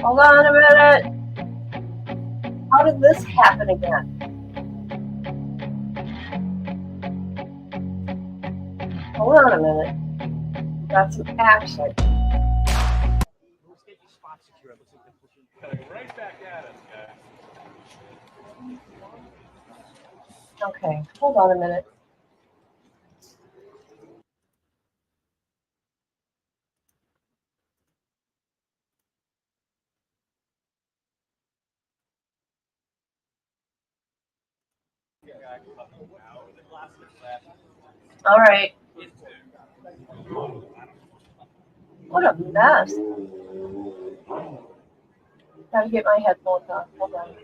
Hold on a minute. How did this happen again? Hold on a minute. We got some action. Right back at us, guys. Okay, hold on a minute. All right. What a mess. Gotta get my headphones on. Hold on.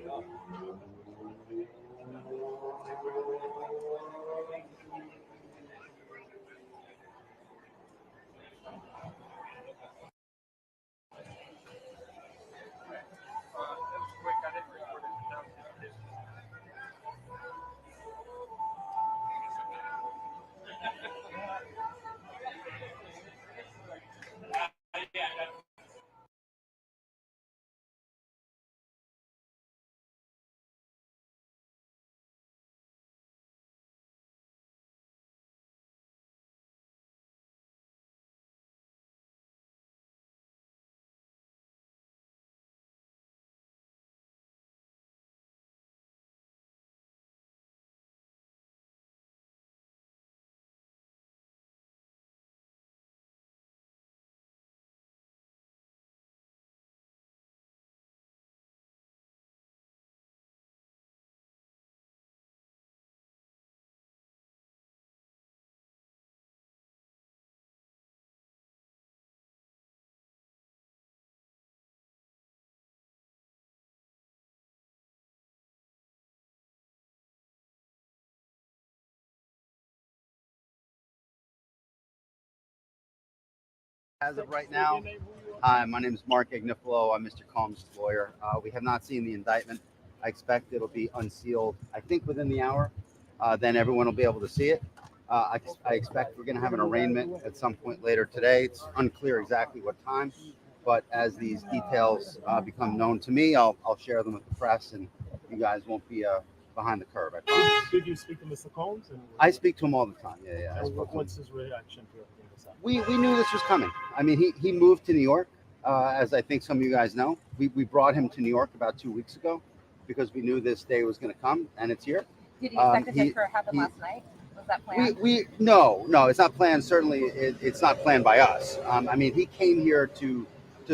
As of right now, hi, my name is Mark Agnifilo. I'm Mr. Combs' lawyer. We have not seen the indictment. I expect it'll be unsealed, I think, within the hour. Then everyone will be able to see it. I expect we're going to have an arraignment at some point later today. It's unclear exactly what time, but as these details become known to me, I'll share them with the press, and you guys won't be behind the curve, I promise. Did you speak to Mr. Combs? I speak to him all the time. Yeah. What's his reaction to everything that's happening? We knew this was coming. I mean, he moved to New York, as I think some of you guys know. We brought him to New York about 2 weeks ago because we knew this day was going to come, and it's here. Did you expect it to happen last night? Was that planned? No, it's not planned. Certainly, it's not planned by us. I mean, he came here to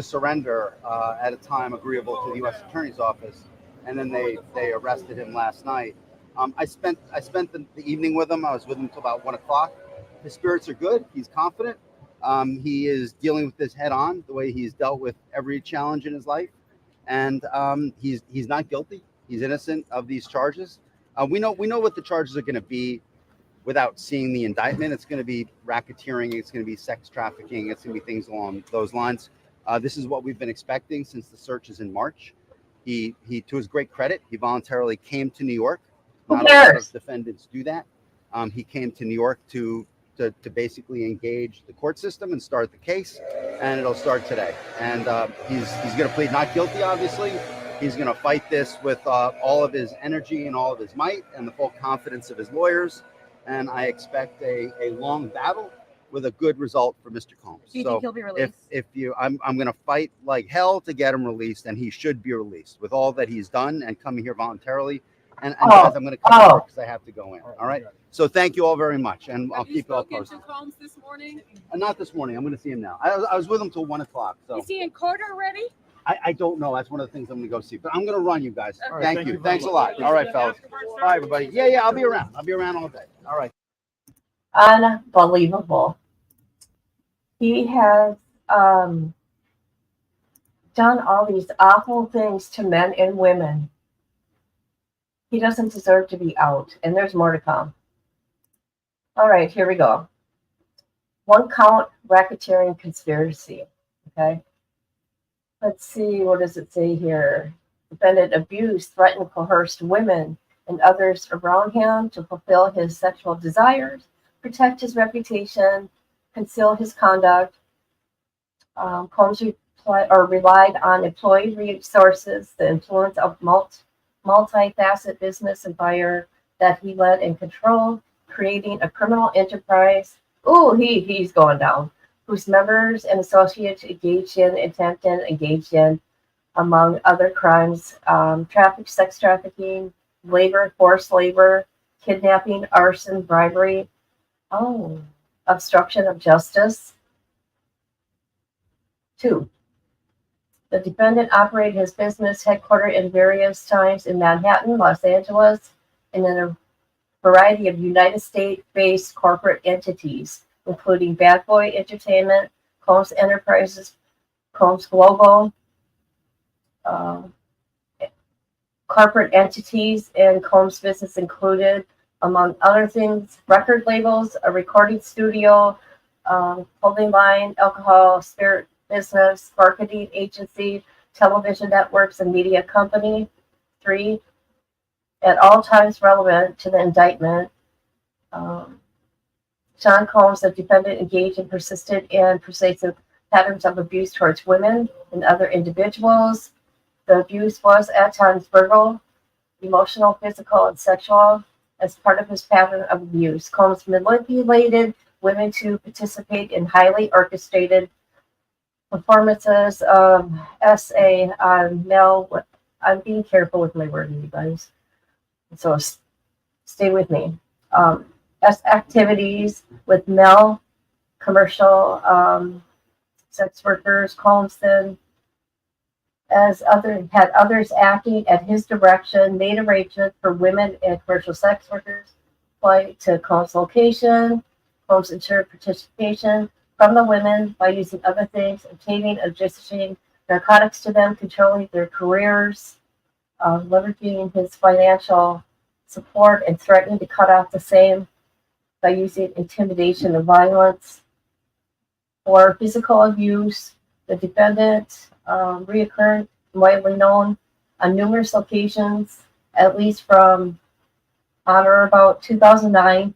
surrender at a time agreeable to the U.S. Attorney's Office, and then they arrested him last night. I spent the evening with him. I was with him until about 1 o'clock. His spirits are good. He's confident. He is dealing with this head on, the way he's dealt with every challenge in his life, and he's not guilty. He's innocent of these charges. We know what the charges are going to be without seeing the indictment. It's going to be racketeering. It's going to be sex trafficking. It's going to be things along those lines. This is what we've been expecting since the searches in March. He, to his great credit, he voluntarily came to New York. Not a lot of defendants do that. He came to New York to basically engage the court system and start the case, and it'll start today. And he's going to plead not guilty, obviously. He's going to fight this with all of his energy and all of his might and the full confidence of his lawyers. And I expect a long battle with a good result for Mr. Combs. Do you think he'll be released? I'm going to fight like hell to get him released, and he should be released with all that he's done and coming here voluntarily. And guys, I'm going to come here because I have to go in. All right. So thank you all very much, and I'll keep you all posted. Have you spoken to Combs this morning? Not this morning. I'm going to see him now. I was with him till 1 o'clock. So Is he in court already? I don't know. That's one of the things I'm going to go see. But I'm going to run, you guys. Right, Thank you. very Thanks a much. lot. All right, fellas. Bye, everybody. Yeah. I'll be around. I'll be around all day. All right. Unbelievable. He has done all these awful things to men and women. He doesn't deserve to be out, and there's more to come. All right, here we go. 1 count racketeering conspiracy. Okay. Let's see, what does it say here? Defendant abused, threatened, coerced women and others around him to fulfill his sexual desires, protect his reputation, conceal his conduct. Combs relied on employee resources, the influence of multi-facet business empire that he led and controlled, creating a criminal enterprise. Ooh, he's going down. Whose members and associates engaged in, among other crimes, sex trafficking, labor, forced labor, kidnapping, arson, bribery. Oh, obstruction of justice. 2. The defendant operated his business headquartered in various times in Manhattan, Los Angeles, and in a variety of United States-based corporate entities, including Bad Boy Entertainment, Combs Enterprises, Combs Global, corporate entities, and Combs business included, among other things, record labels, a recording studio, clothing line, alcohol, spirit business, marketing agency, television networks, and media company. 3. At all times relevant to the indictment, Sean Combs, the defendant, engaged in persistent and pervasive patterns of abuse towards women and other individuals. The abuse was at times verbal, emotional, physical, and sexual. As part of his pattern of abuse, Combs manipulated women to participate in highly orchestrated performances of SA on male. I'm being careful with my wording, you guys. So stay with me. As activities with male commercial sex workers, Combs then, as had others acting at his direction, made arrangements for women and commercial sex workers flight to Combs' location. Combs ensured participation from the women by using other things, obtaining and distributing narcotics to them, controlling their careers, leveraging his financial support, and threatening to cut off the same by using intimidation and violence. For physical abuse, the defendant reoccurred, widely known on numerous occasions, at least from on or about 2009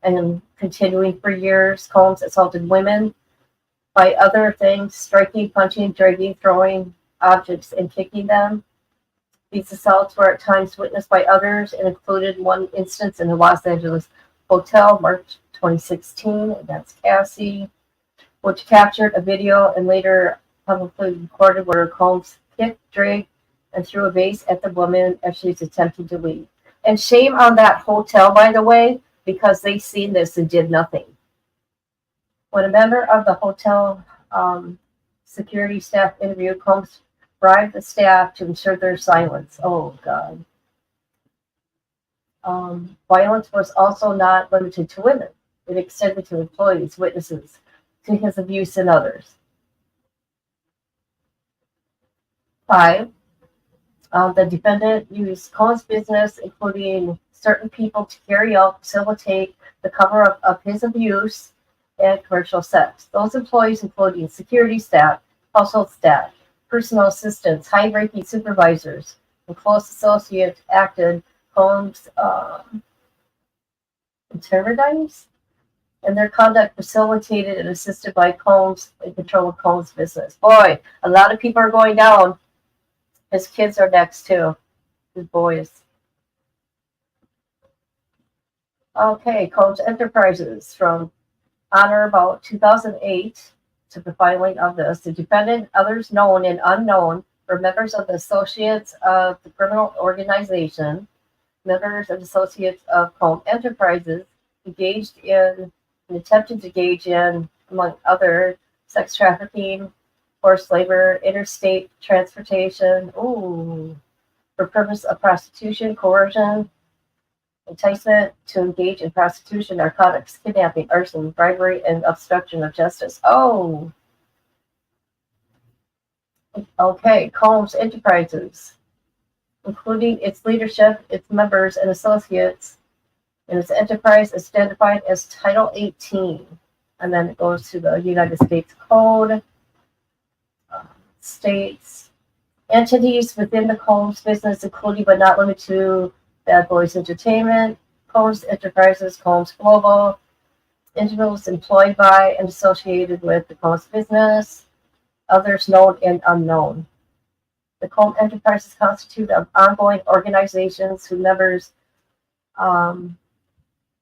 and continuing for years. Combs assaulted women by other things, striking, punching, dragging, throwing objects, and kicking them. These assaults were at times witnessed by others and included one instance in a Los Angeles hotel, March 2016. That's Cassie, which captured a video and later publicly recorded where Combs kicked, dragged, and threw a vase at the woman as she was attempting to leave. And shame on that hotel, by the way, because they seen this and did nothing. When a member of the hotel security staff interviewed, Combs bribed the staff to ensure their silence. Oh, God. Violence was also not limited to women. It extended to employees, witnesses to his abuse, and others. 5. The defendant used Combs' business, including certain people, to carry out, facilitate the cover-up of his abuse and commercial sex. Those employees, including security staff, household staff, personal assistants, high-ranking supervisors, and close associates, acted Combs' intermediaries, and their conduct facilitated and assisted by Combs in control of Combs' business. Boy, a lot of people are going down. His kids are next too. His boys. Okay, Combs Enterprises from on or about 2008 to the filing of this. The defendant, others known and unknown, were members of the Associates of the Criminal Organization, members and associates of Combs Enterprises, engaged in and attempted to engage in, among other, sex trafficking, forced labor, interstate transportation, for purpose of prostitution, coercion, enticement to engage in prostitution, narcotics, kidnapping, arson, bribery, and obstruction of justice. Oh, okay. Combs Enterprises, including its leadership, its members, and associates, and its enterprise is identified as Title 18. And then it goes to the United States Code. States, entities within the Combs business, including but not limited to Bad Boys Entertainment, Combs Enterprises, Combs Global, individuals employed by and associated with the Combs business, others known and unknown. The Combs enterprises constitute of ongoing organizations whose members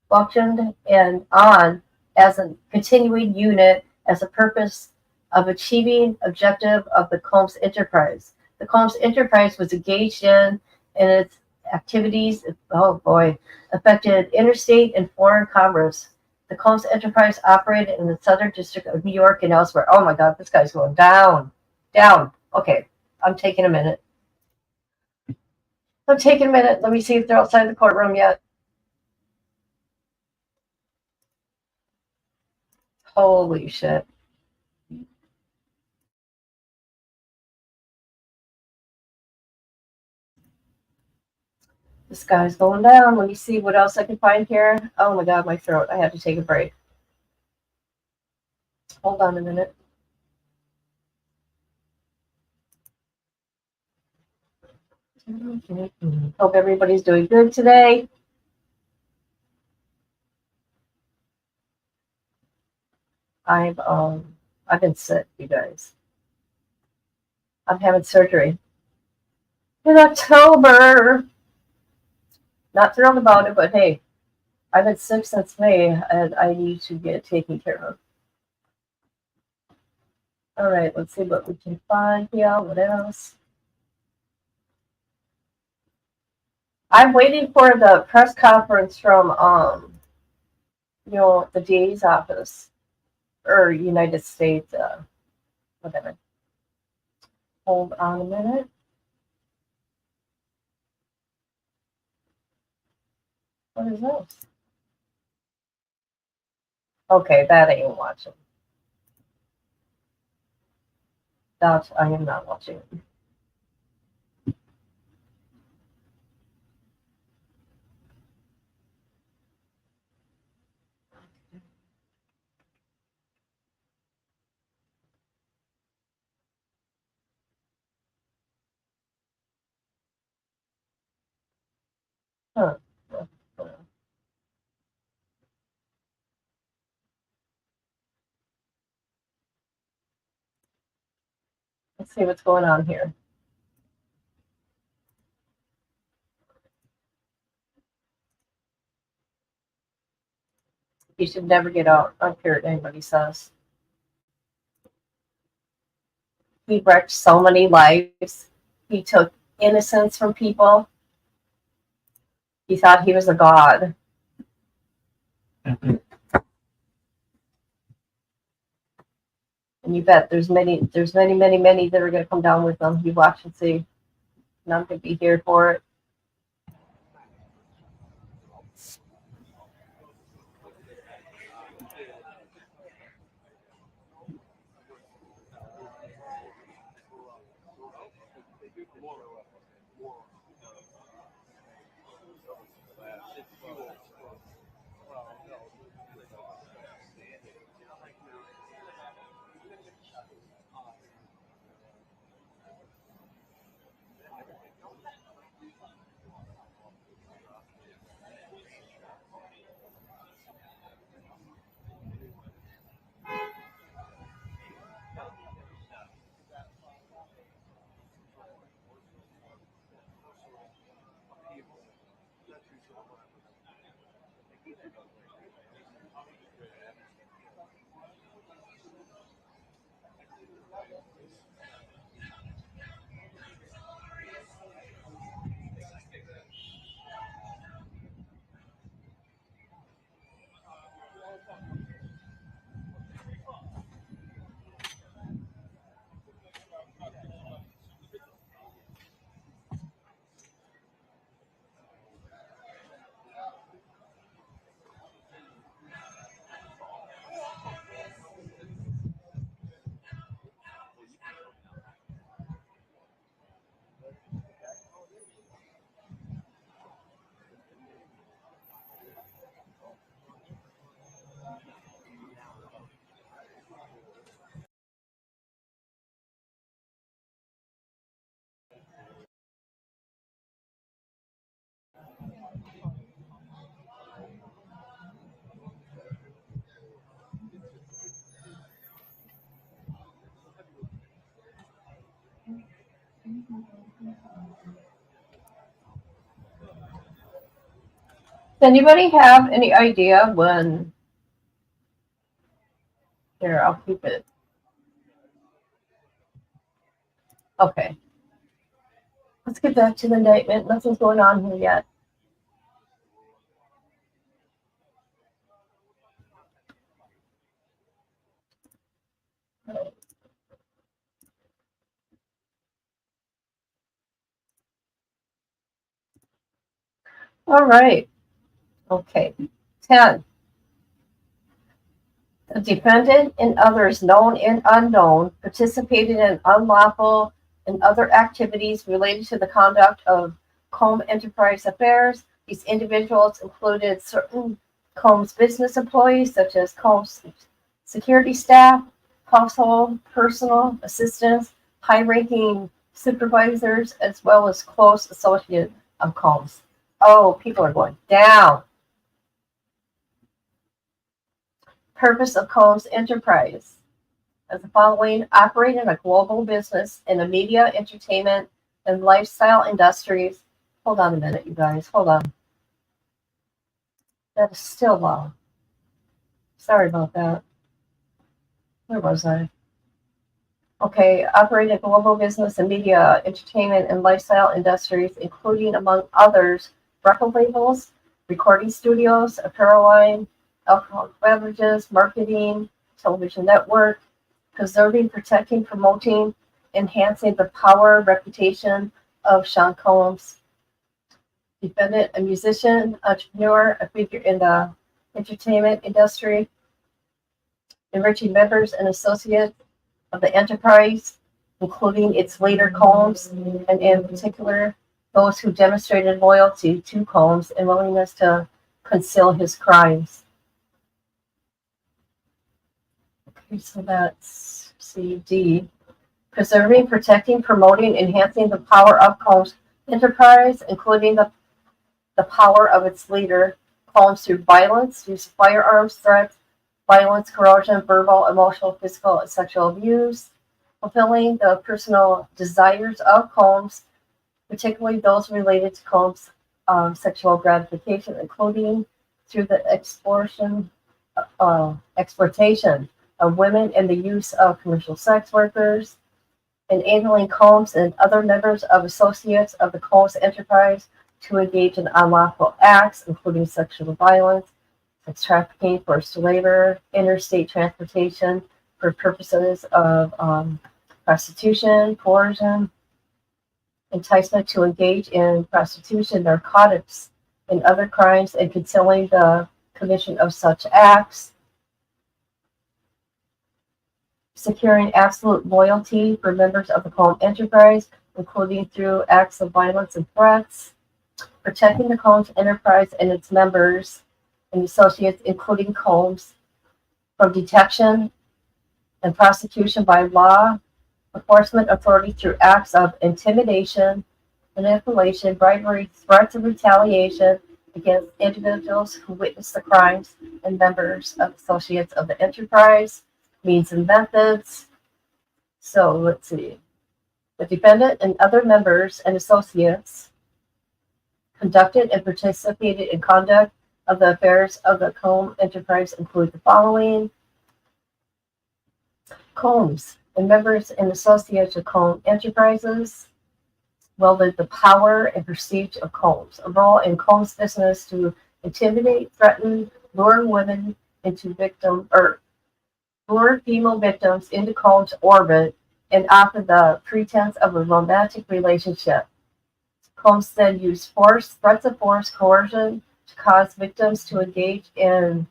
functioned and on as a continuing unit as a purpose of achieving objective of the Combs enterprise. The Combs enterprise was engaged in its activities, affected interstate and foreign commerce. The Combs enterprise operated in the Southern District of New York and elsewhere. Oh my God, this guy's going down, down. Okay, I'm taking a minute. Let me see if they're outside the courtroom yet. Holy shit. This guy's going down. Let me see what else I can find here. Oh my God, my throat. I had to take a break. Hold on a minute. Hope everybody's doing good today. I've been sick, you guys. I'm having surgery in October. Not thrilled about it, but hey, I've been sick since May, and I need to get it taken care of. All right, let's see what we can find here. What else? I'm waiting for the press conference from the DA's office or United States, whatever. Hold on a minute. What is this? Okay, that ain't watching. That I am not watching. Huh. Let's see what's going on here. You should never get out. I don't care what anybody says. He wrecked so many lives. He took innocence from people. He thought he was a god. And you bet there's many that are going to come down with them. You watch and see. And I'm going to be here for it. anybody have any idea when? Here, I'll keep it. Okay. Let's get back to the indictment. Nothing's going on here yet. All right. Okay. 10. The defendant and others known and unknown participated in unlawful and other activities related to the conduct of Comb Enterprise affairs. These individuals included certain Combs business employees, such as Combs security staff, household, personal assistants, high-ranking supervisors, as well as close associates of Combs. Oh, people are going down. Purpose of Combs Enterprise. As the following: operating a global business in the media, entertainment, and lifestyle industries. Hold on a minute, you guys. Hold on. That is still low. Sorry about that. Where was I? Okay, operating a global business in media, entertainment, and lifestyle industries, including, among others, record labels, recording studios, apparel line, alcoholic beverages, marketing, television network, preserving, protecting, promoting, enhancing the power, reputation of Sean Combs. Defendant, a musician, entrepreneur, a figure in the entertainment industry, enriching members and associates of the enterprise, including its leader Combs, and in particular, those who demonstrated loyalty to Combs and willingness to conceal his crimes. Okay, so that's CD. Preserving, protecting, promoting, enhancing the power of Combs Enterprise, including the power of its leader, Combs, through violence, use of firearms, threats, violence, corrosion, verbal, emotional, physical, and sexual abuse. Fulfilling the personal desires of Combs, particularly those related to Combs' sexual gratification, including through the exploitation of women and the use of commercial sex workers, enabling Combs and other members of associates of the Combs Enterprise to engage in unlawful acts, including sexual violence, sex trafficking, forced labor, interstate transportation for purposes of prostitution, coercion, enticement to engage in prostitution, narcotics, and other crimes, and concealing the commission of such acts. Securing absolute loyalty for members of the Combs Enterprise, including through acts of violence and threats. Protecting the Combs Enterprise and its members and associates, including Combs, from detection and prosecution by law enforcement authority through acts of intimidation, manipulation, bribery, threats of retaliation against individuals who witness the crimes and members of associates of the enterprise, means and methods. So let's see. The defendant and other members and associates conducted and participated in conduct of the affairs of the Combs Enterprise include the following. Combs and members and associates of Combs Enterprises wielded the power and prestige of Combs, a role in Combs' business to intimidate, threaten, lure women into lure female victims into Combs' orbit and offer the pretense of a romantic relationship. Combs then used force, threats of force, coercion to cause victims to engage in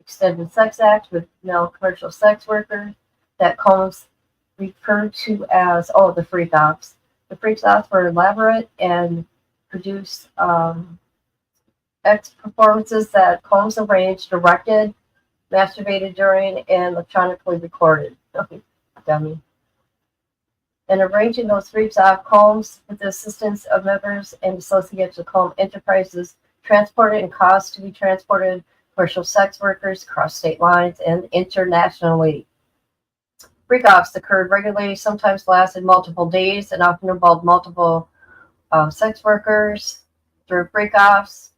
extended sex acts with male commercial sex workers that Combs referred to as, the freak-offs. The freak-offs were elaborate and produced performances that Combs arranged, directed, masturbated during, and electronically recorded. Dummy. And arranging those freaks-off, Combs, with the assistance of members and associates of Combs Enterprises, transported and caused to be transported commercial sex workers across state lines and internationally. Freak-offs occurred regularly, sometimes lasted multiple days, and often involved multiple sex workers. Through freak-offs,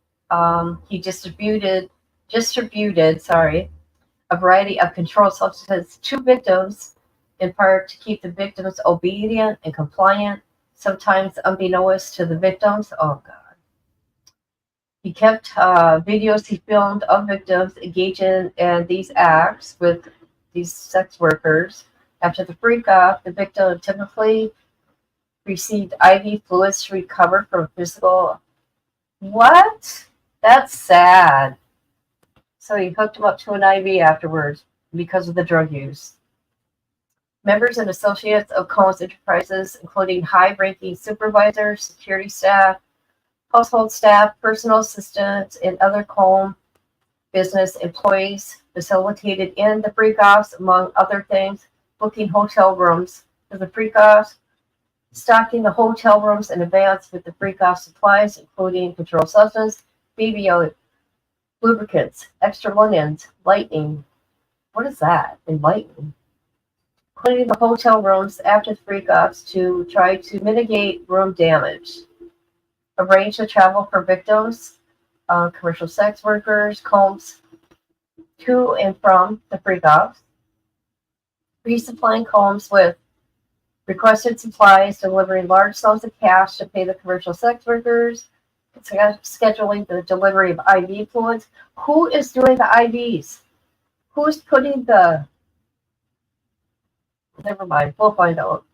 He distributed, a variety of controlled substances to victims, in part to keep the victims obedient and compliant, sometimes unbeknownst to the victims. Oh God. He kept videos he filmed of victims engaging in these acts with these sex workers. After the freak off, the victim typically received IV fluids to recover from physical. What? That's sad. So he hooked him up to an IV afterwards because of the drug use. Members and associates of Cohen's enterprises, including high-ranking supervisors, security staff, household staff, personal assistants, and other Cohen business employees, facilitated in the freak-offs, among other things, booking hotel rooms for the freak-offs, stocking the hotel rooms in advance with the freak-off supplies, including controlled substance, baby oil, lubricants, extra linens, lightning. What is that? Enlightening. Cleaning the hotel rooms after the freak-offs to try to mitigate room damage. Arrange the travel for victims, commercial sex workers, Combs to and from the freak-offs. Resupplying Combs with requested supplies, delivering large sums of cash to pay the commercial sex workers, scheduling the delivery of IV fluids. Who is doing the IVs? Who's putting the... Never mind, we'll find out.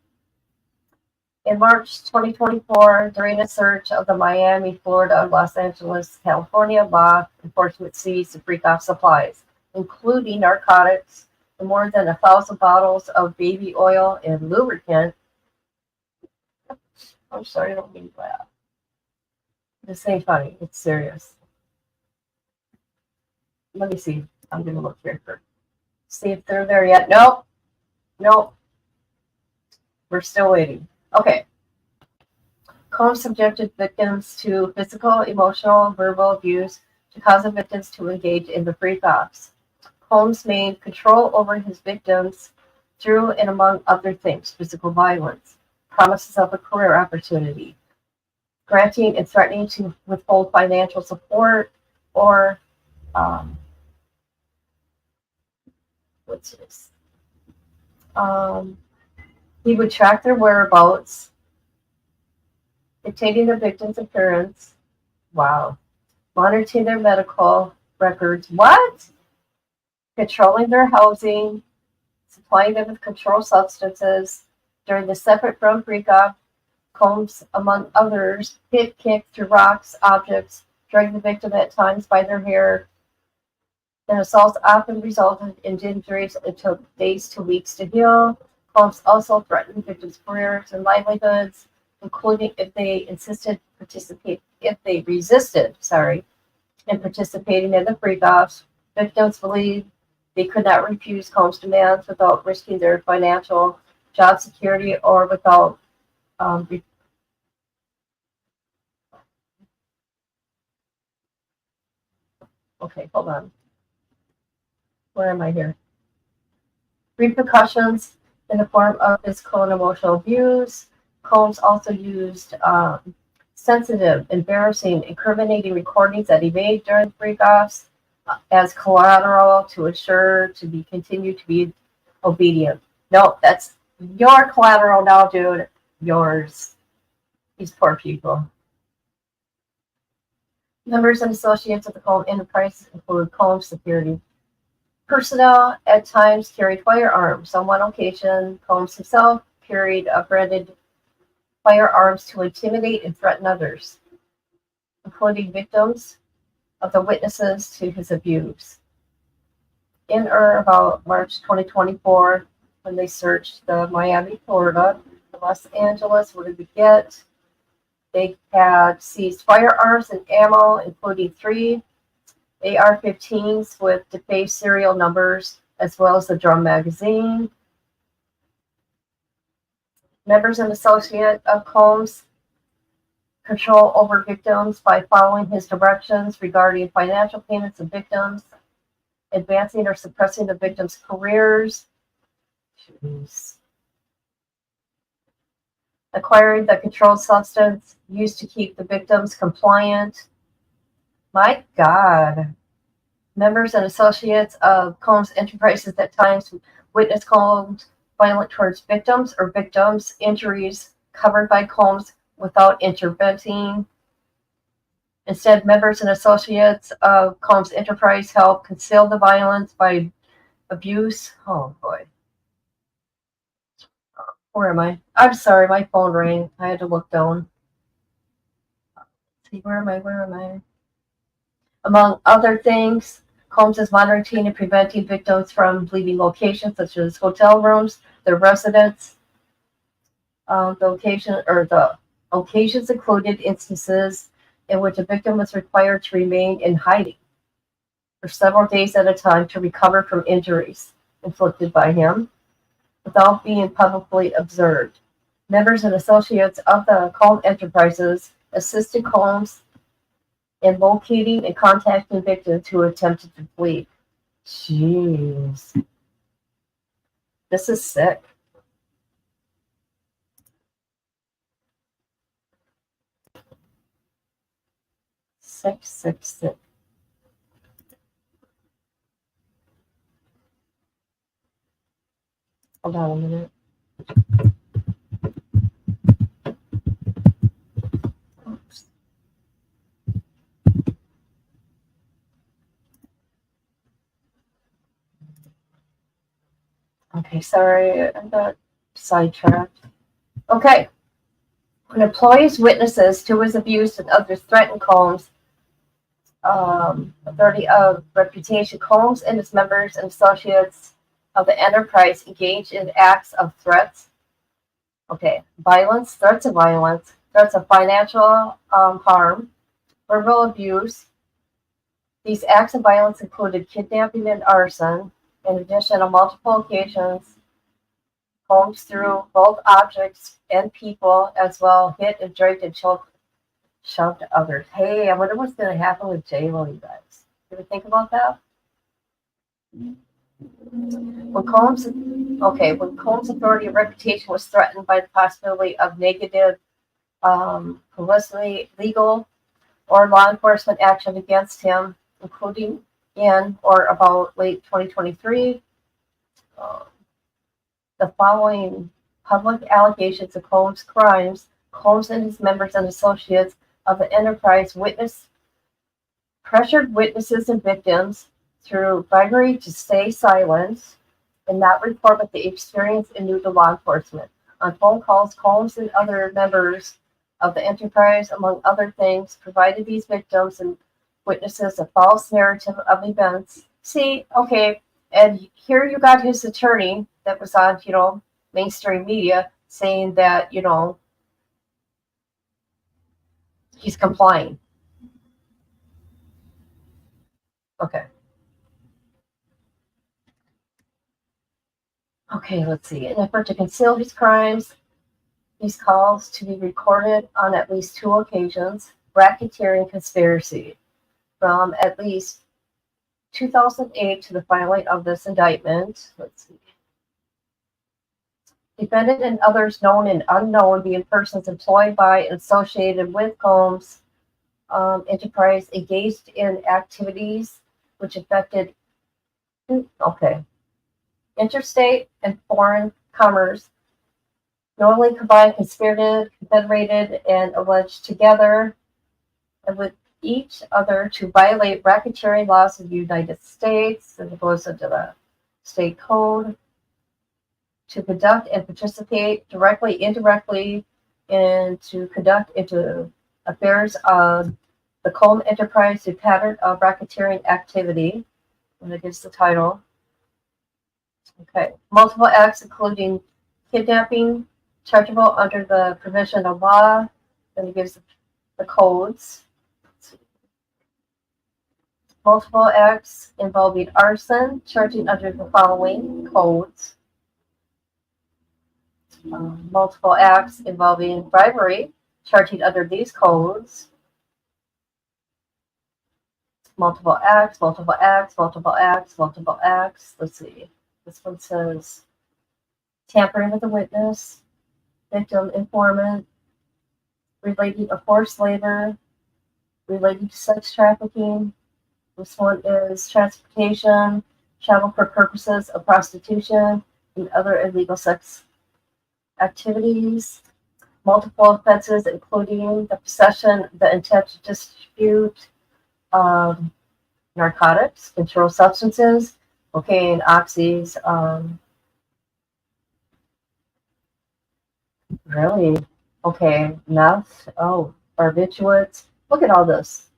In March 2024, during a search of the Miami, Florida, Los Angeles, California, law enforcement seized the freak-off supplies, including narcotics and more than 1,000 bottles of baby oil and lubricant. I'm sorry, I don't mean to laugh. This ain't funny. It's serious. Let me see. I'm going to look here first. See if they're there yet. Nope. We're still waiting. Okay. Combs subjected victims to physical, emotional, verbal abuse to cause the victims to engage in the freak-offs. Combs maintained control over his victims through and among other things, physical violence, promises of a career opportunity, granting and threatening to withhold financial support, or what's this? He would track their whereabouts, dictating the victim's appearance. Wow. Monitoring their medical records. What? Controlling their housing, supplying them with controlled substances. During the separate from freak-off, Combs, among others, hit, kicked through rocks, objects, dragged the victim at times by their hair. The assaults often resulted in injuries that took days to weeks to heal. Combs also threatened victims' careers and livelihoods, including if they resisted, in participating in the freak-offs. Victims believed they could not refuse Combs' demands without risking their financial, job security, or without okay, hold on. Where am I here? Repercussions in the form of physical and emotional abuse. Combs also used sensitive, embarrassing, incriminating recordings that he made during freak-offs as collateral to ensure to be continued to be obedient. No, that's your collateral now, dude. Yours. These poor people. Members and associates of the Combs enterprise include Combs security personnel. At times carried firearms. On one occasion, Combs himself carried branded firearms to intimidate and threaten others, including victims of the witnesses to his abuse. In or about March 2024, when they searched the Miami, Florida, Los Angeles, what did we get? They had seized firearms and ammo, including 3 AR-15s with defaced serial numbers, as well as the drum magazine. Members and associates of Combs control over victims by following his directions regarding financial payments of victims, advancing or suppressing the victims' careers. Jeez. Acquiring the controlled substance used to keep the victims compliant, My God. Members and associates of Combs Enterprises at times witness Combs violent towards victims or victims' injuries covered by Combs without intervening. Instead, members and associates of Combs Enterprise help conceal the violence by abuse. Oh boy. Where am I? I'm sorry, my phone rang. I had to look down. See, where am I? Where am I? Among other things, Combs is monitoring and preventing victims from leaving locations such as hotel rooms, their residence. The occasions included instances in which a victim was required to remain in hiding for several days at a time to recover from injuries inflicted by him without being publicly observed. Members and associates of the Combs Enterprises assisted Combs in locating and contacting victims who attempted to flee. Jeez. This is sick. Sick, sick, sick. Hold on a minute. Oops. Okay, sorry, I got sidetracked. Okay. When employees, witnesses to his abuse and others threaten Combs' authority of reputation, Combs and his members and associates of the enterprise engage in acts of threats. Okay, violence, threats of violence, threats of financial harm, verbal abuse. These acts of violence included kidnapping and arson. In addition, on multiple occasions, Combs threw both objects and people as well, hit and dragged and shoved others. Hey, I wonder what's going to happen with J-Lo, you guys. You ever think about that? When Combs' authority and reputation was threatened by the possibility of negative publicity, legal or law enforcement action against him, including in or about late 2023, the following public allegations of Combs' crimes, Combs and his members and associates of the enterprise pressured witnesses and victims through bribery to stay silent and not report what they experienced and knew to law enforcement. On phone calls, Combs and other members of the enterprise, among other things, provided these victims and witnesses a false narrative of events. See, okay, and here you got his attorney that was on, mainstream media saying that, he's complying. Okay. Okay, let's see. In an effort to conceal his crimes, these calls to be recorded on at least 2 occasions, racketeering conspiracy from at least 2008 to the filing of this indictment. Let's see. Defendant and others known and unknown being persons employed by and associated with Combs Enterprise engaged in activities which affected interstate and foreign commerce, knowingly combined, conspirated, confederated, and alleged together and with each other to violate racketeering laws of the United States, and it goes into the state code, to conduct and participate directly, indirectly, and to conduct into affairs of the Combs Enterprise, a pattern of racketeering activity, and it gives the title. Okay, multiple acts including kidnapping, chargeable under the provision of law, then it gives the codes. Multiple acts involving arson, charging under the following codes. Multiple acts involving bribery, charging under these codes. Multiple acts, multiple acts, multiple acts, multiple acts. Let's see. This one says tampering with a witness, victim informant, relating a forced labor, related to sex trafficking. This one is transportation, travel for purposes of prostitution, and other illegal sex activities. Multiple offenses, including the possession, the intent to distribute narcotics, controlled substances, cocaine, oxys, really? Okay, meth, barbiturates. Look at all this.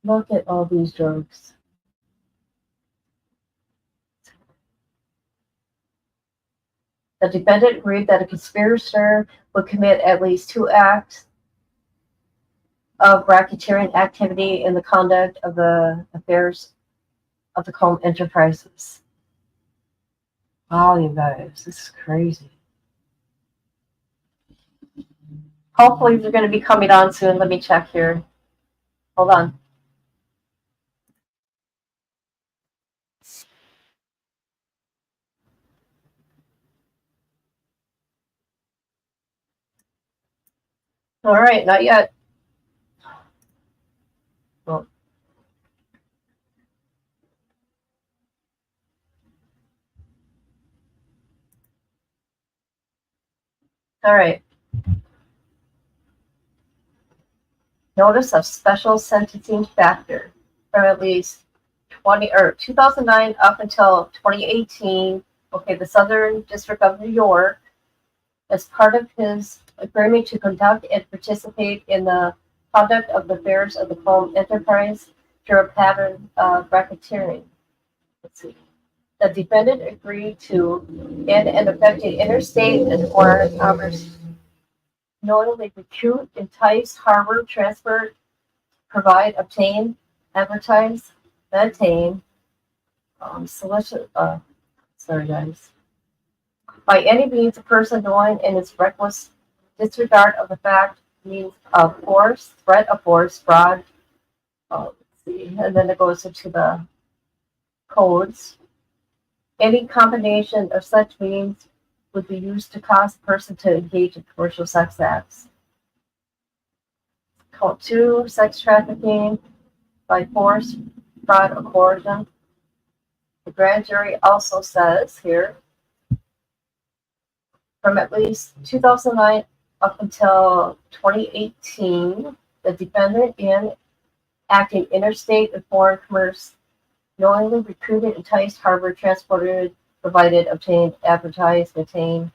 Look at all these drugs. The defendant agreed that a conspirator would commit at least 2 acts of racketeering activity in the conduct of the affairs of the Combe Enterprises. Wow, you guys, this is crazy. Hopefully they're going to be coming on soon. Let me check here. Hold on. All right, not yet. Well, all right. Notice of special sentencing factor from at least 2009 up until 2018. Okay, the Southern District of New York, as part of his agreement to conduct and participate in the conduct of the affairs of the Combe Enterprise through a pattern of racketeering. Let's see. The defendant agreed to end and affecting interstate and foreign commerce, knowingly recruit, entice, harbor, transfer, provide, obtain, advertise, maintain, solicit. Sorry, guys. By any means, a person knowing in its reckless disregard of the fact, means of force, threat of force, fraud. Let's see, and then it goes into the codes. Any combination of such means would be used to cause a person to engage in commercial sex acts. Count 2, sex trafficking by force, fraud, or coercion. The grand jury also says here, from at least 2009 up until 2018, the defendant in acting interstate and foreign commerce knowingly recruited, enticed, harbored, transported, provided, obtained, advertised, maintained,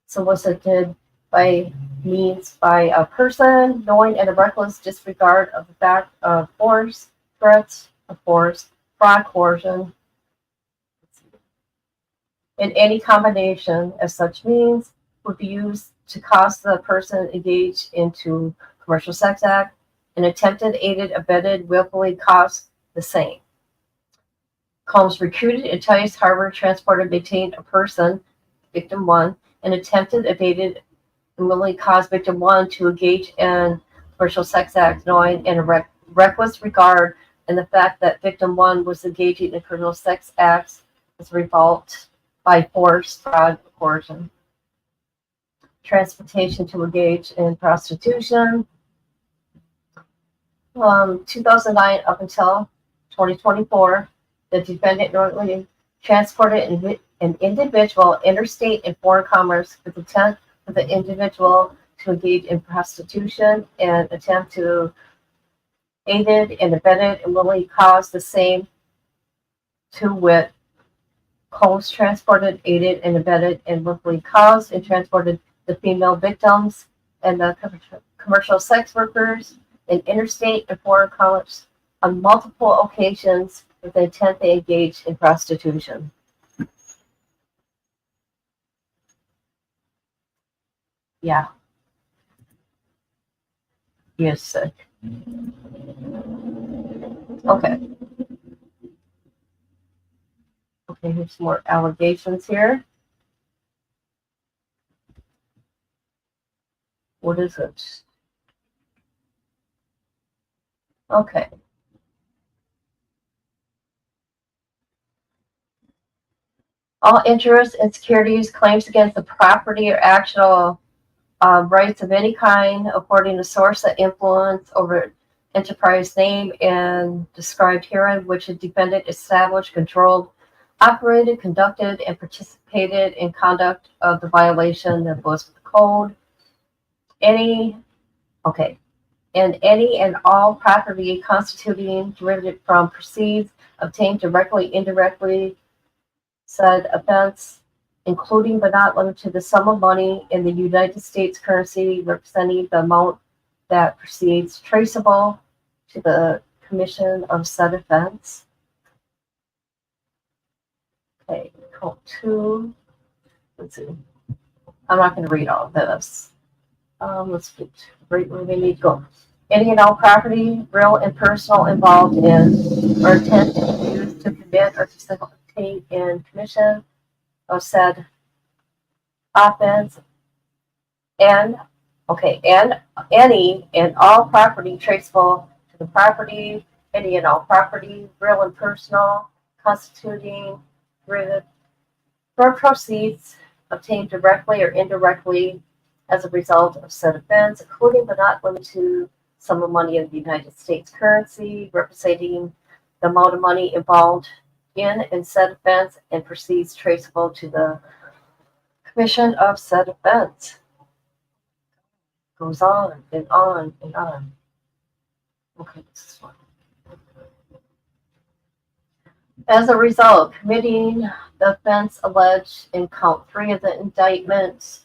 solicited by means by a person knowing in a reckless disregard of the fact of force, threats of force, fraud, coercion, in any combination as such means would be used to cause the person engaged into commercial sex act, and attempted, aided, abetted, willfully caused the same. Combs recruited, enticed, harbored, transported, maintained a person, victim 1, and attempted, evaded, and willfully caused victim 1 to engage in commercial sex act, knowing in a reckless regard in the fact that victim 1 was engaging in criminal sex acts as a result by force, fraud, coercion. Transportation to engage in prostitution. 2009 up until 2024, the defendant knowingly transported an individual interstate and foreign commerce with intent for the individual to engage in prostitution and attempt to aided and abetted and willfully cause the same, to wit, Combs transported, aided, and abetted, and willfully caused and transported the female victims and the commercial sex workers in interstate and foreign commerce on multiple occasions with the intent they engaged in prostitution. Yeah. He is sick. Okay. Okay, here's some more allegations here. What is it? Okay. All interests and securities, claims against the property or actual rights of any kind according to source of influence over enterprise name and described herein, which a defendant established, controlled, operated, conducted, and participated in conduct of the violation that was the code. Any, okay, and any and all property constituting derivative from proceeds obtained directly, indirectly, said offense, including but not limited to the sum of money in the United States currency representing the amount that proceeds traceable to the commission of said offense. Okay, count two. Let's see. I'm not going to read all of this. Let's get right where we need to go. Any and all property, real and personal, involved in or intent to be used to commit or facilitate in commission of said offense, and any and all property traceable to the property, any and all property, real and personal, constituting derivative from proceeds obtained directly or indirectly as a result of said offense, including but not limited to sum of money in the United States currency, representing the amount of money involved in and said offense, and proceeds traceable to the commission of said offense. Goes on and on and on. Okay, this is one. As a result, committing the offense alleged in count 3 of the indictment,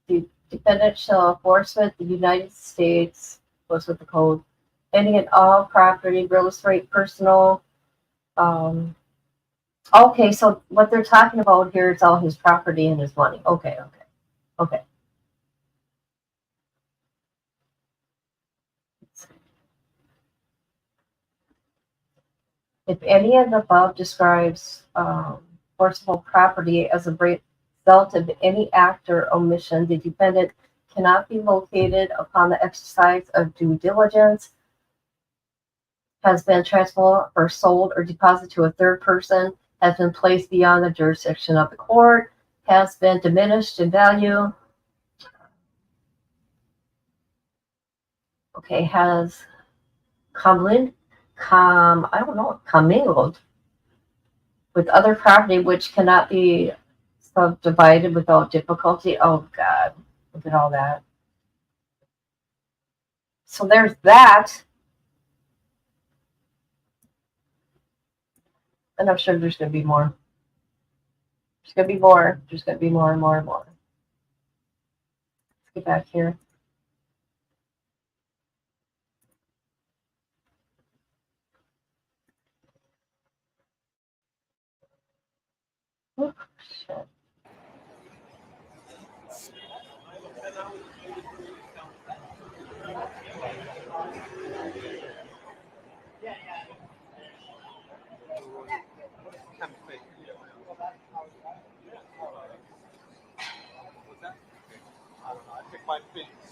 the defendant shall enforcement the United States, goes with the code, any and all property, real estate, personal. Okay, so what they're talking about here is all his property and his money. Okay. If any of the above describes forcible property as a result of any act or omission, the defendant cannot be located upon the exercise of due diligence, has been transferred or sold or deposited to a third person, has been placed beyond the jurisdiction of the court, has been diminished in value, okay, has commingled with other property which cannot be subdivided without difficulty. Oh God, look at all that. So there's that. And I'm sure there's going to be more. There's going to be more. There's going to be more and more and more. Let's get back here. Oh, shit. I don't know. I picked my face.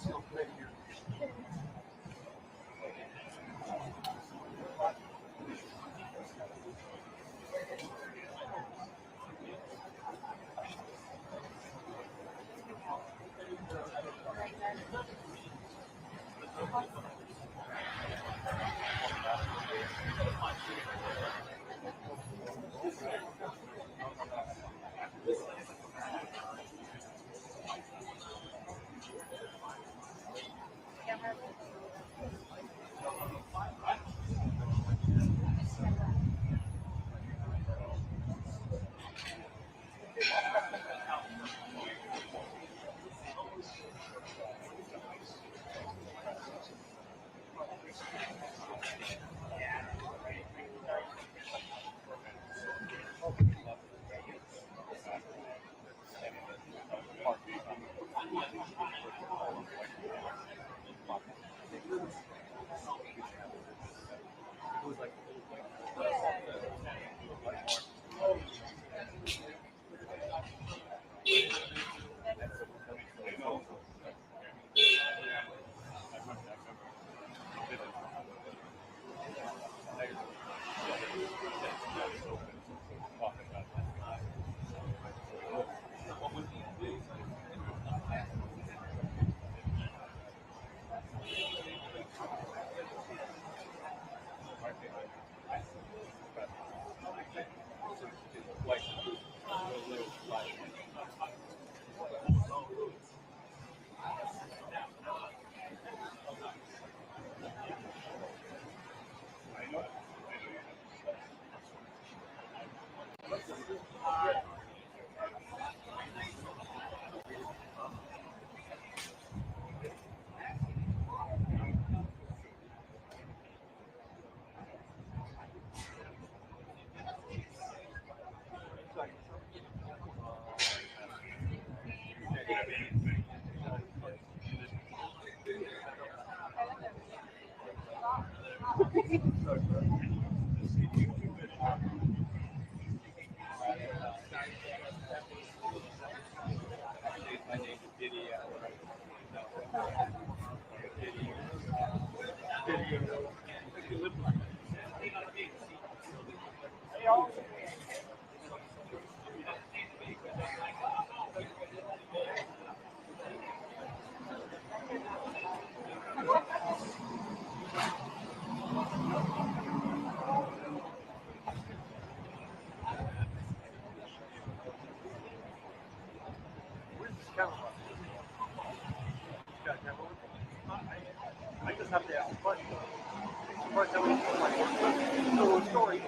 Where's this camera? I just have to ask a question. First, I was like, so story.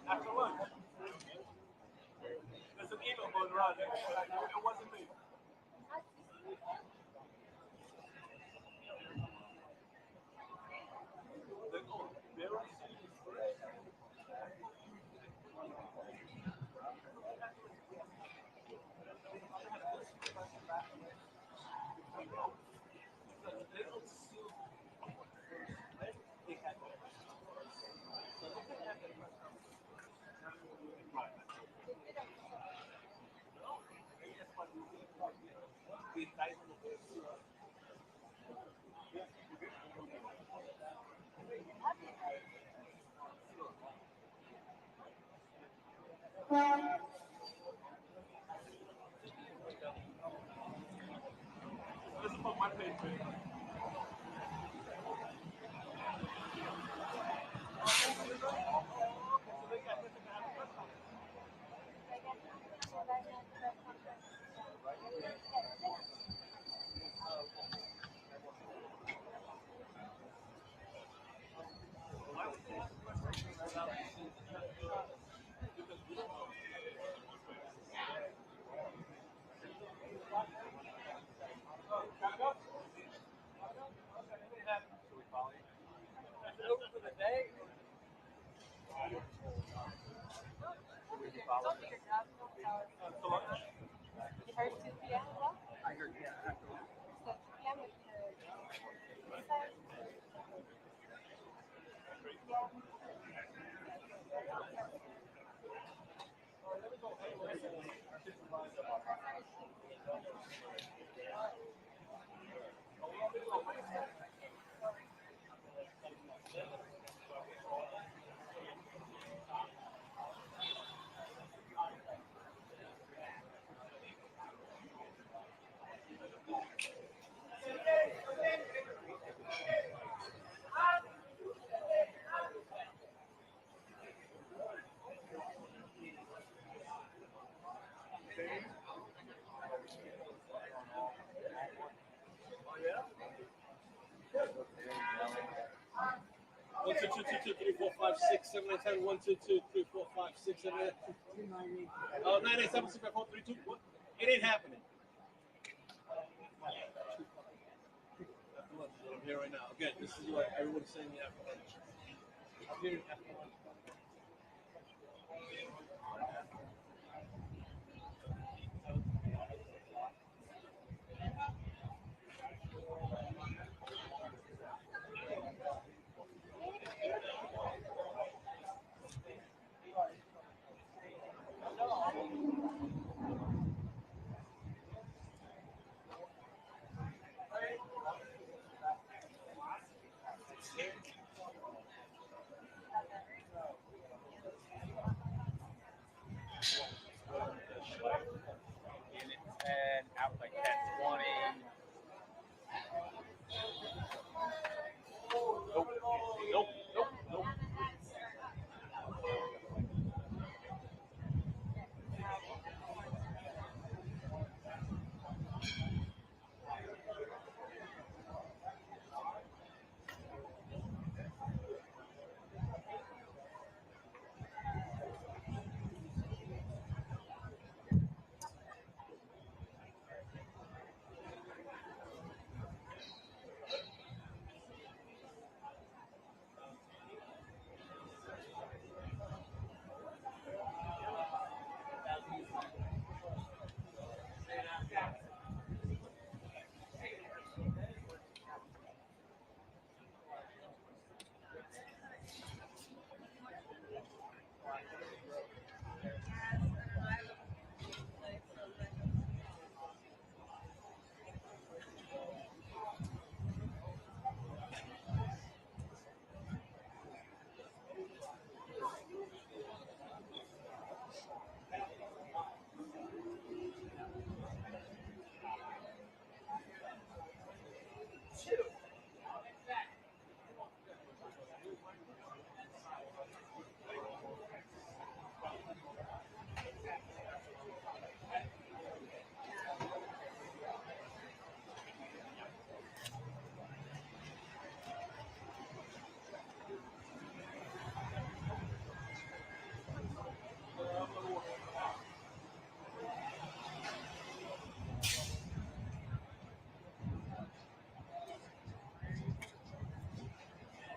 After lunch, there's an email going around. It wasn't me. This is what my page is. 1, 2, 2, 2, 2, 3, 4, 5, 6, 7, 8, 10. 1, 2, 2, 3, 4, 5, 6, 7, 8. Oh, 9, 8, 7, 6, 5, 4, 3, 2. What? It ain't happening. I'm here right now. Again, this is what everyone's saying me after lunch. I'm here after lunch. In at 10, out like at 20. Nope.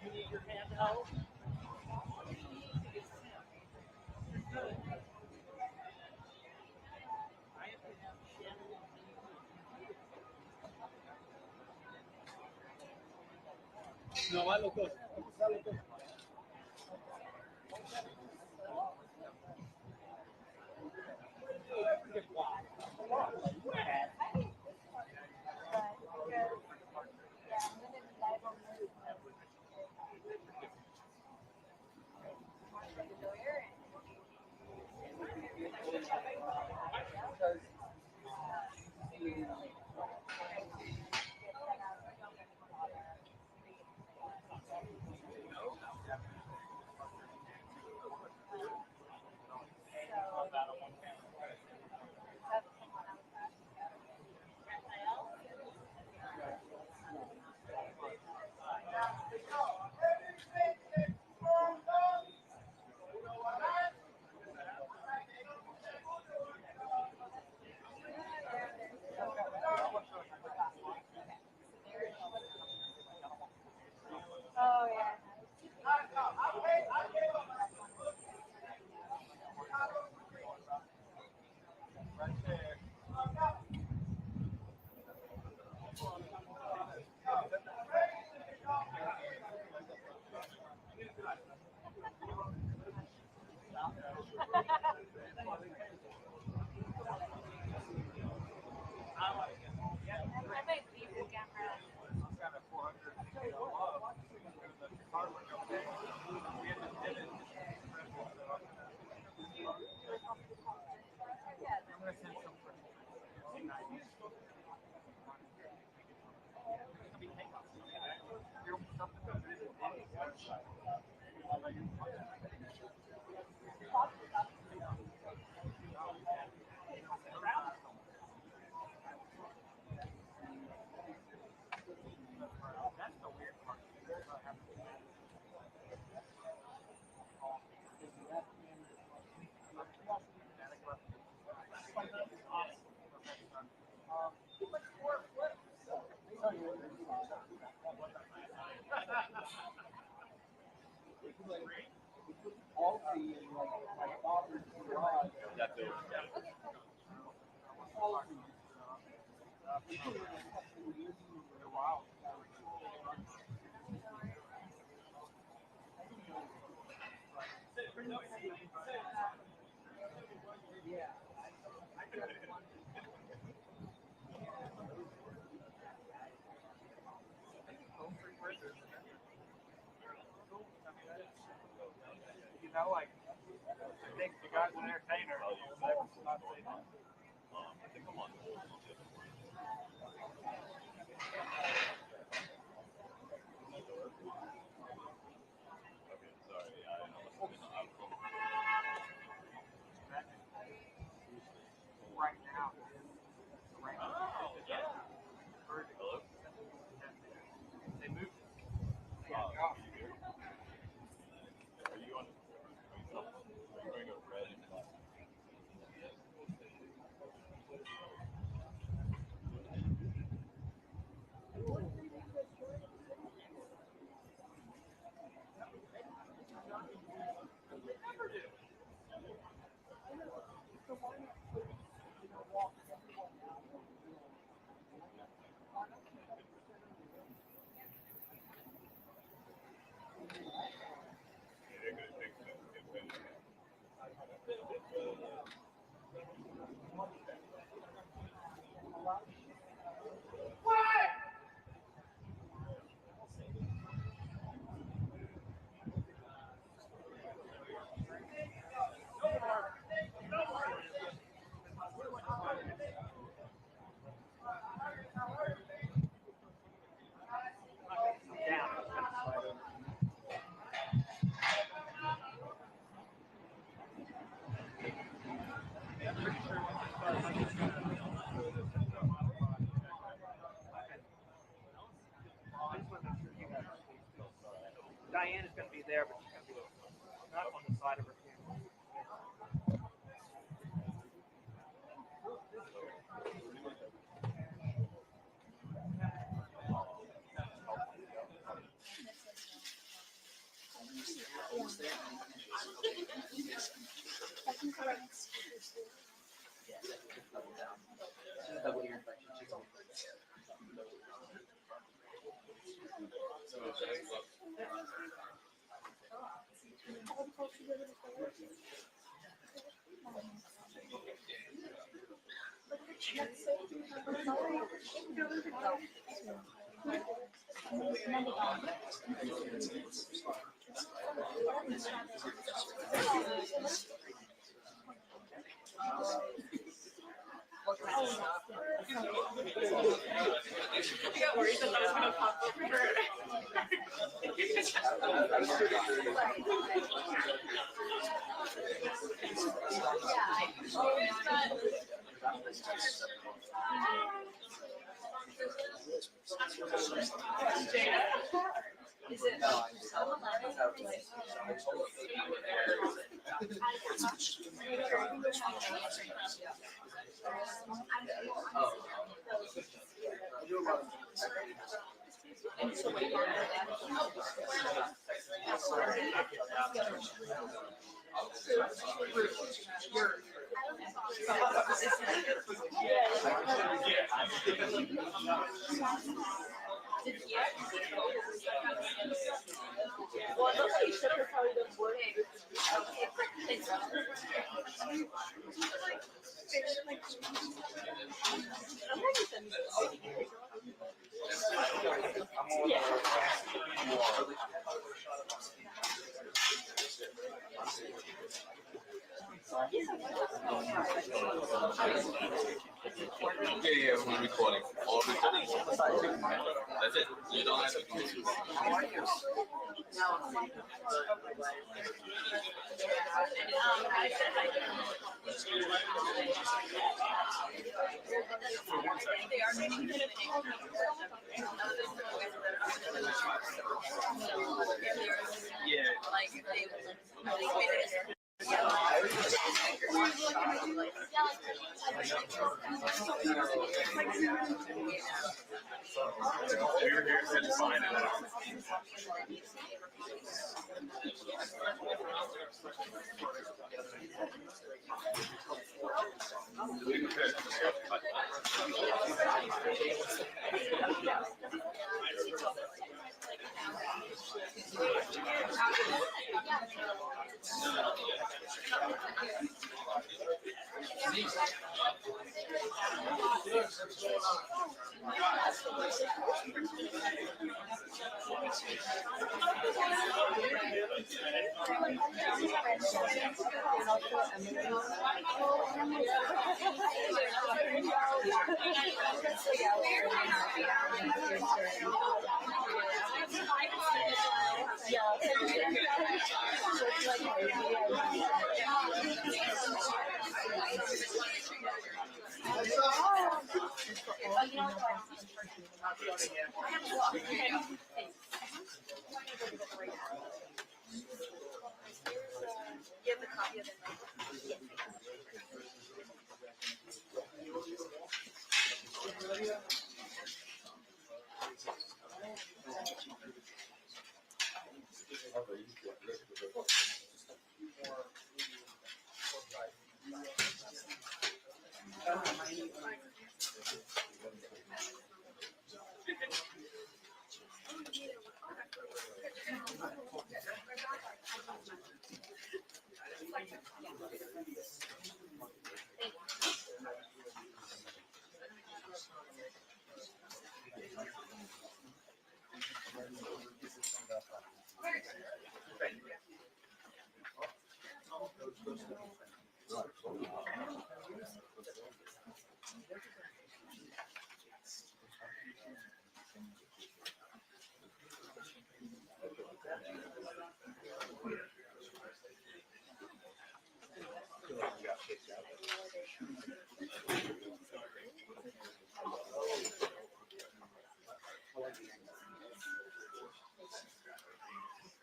You need your hand held? No, I look good. Oh yeah. That's the weird part. You know, like, I think the guy's an entertainer. Right now. Hello? They moved. Yeah. Are you on? Are you going to go red and black? Diane is going to be there, but she's going to be not on the side of her camera. I got worried that was going to pop over her. Is it? Well, nobody should have probably done boarding. Yeah, we're recording. All recording. That's it. You don't have to do How are you?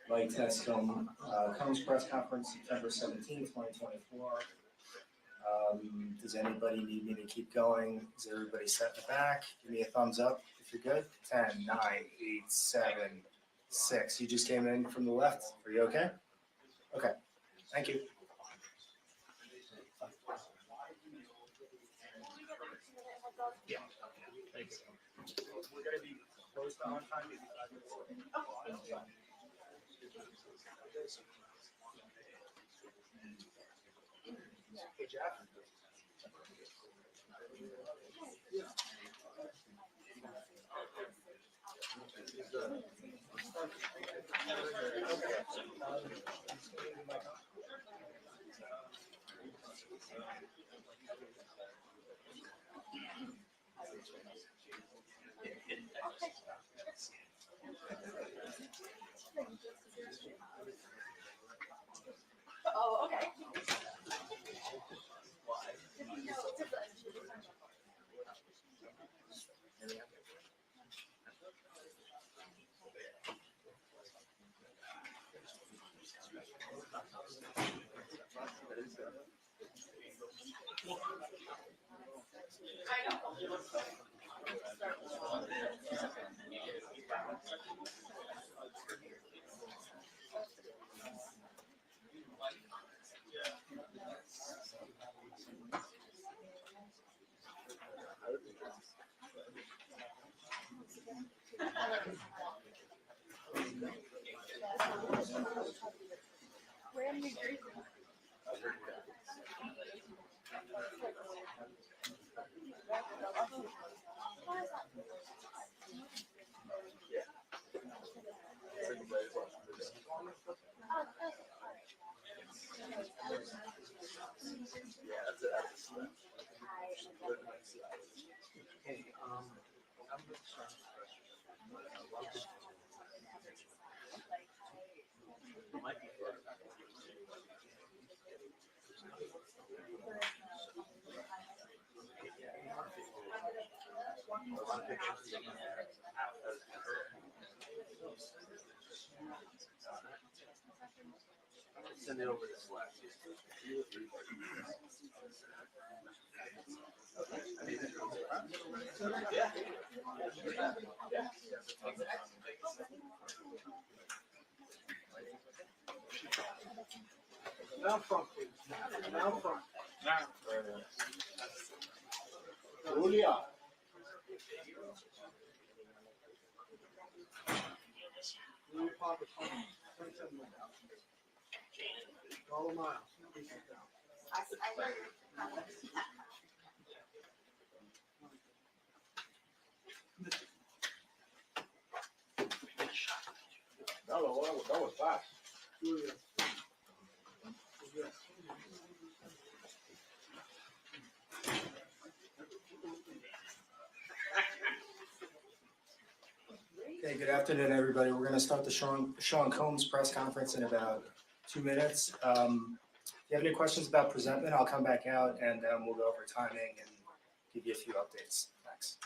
Light test film, Combs press conference, September 17th, 2024. Does anybody need me to keep going? Is everybody set in the back? Give me a thumbs up if you're good. 10, 9, 8, 7, 6. You just came in from the left. Are you okay? Okay. Thank you. Yeah. Thanks. We're going to be closed on time. Hey, Jeff. Oh, okay. We're in New Jersey. Hey, I'm with Sean. Send it over to Slack. Now front, please. Now front. Julia. Julia Papa, 27 minutes. All a mile. Please sit down. That was fast. Julia. Okay, good afternoon, everybody. We're going to start the Sean Combs press conference in about 2 minutes. If you have any questions about presentment, I'll come back out and we'll go over timing and give you a few updates. Thanks.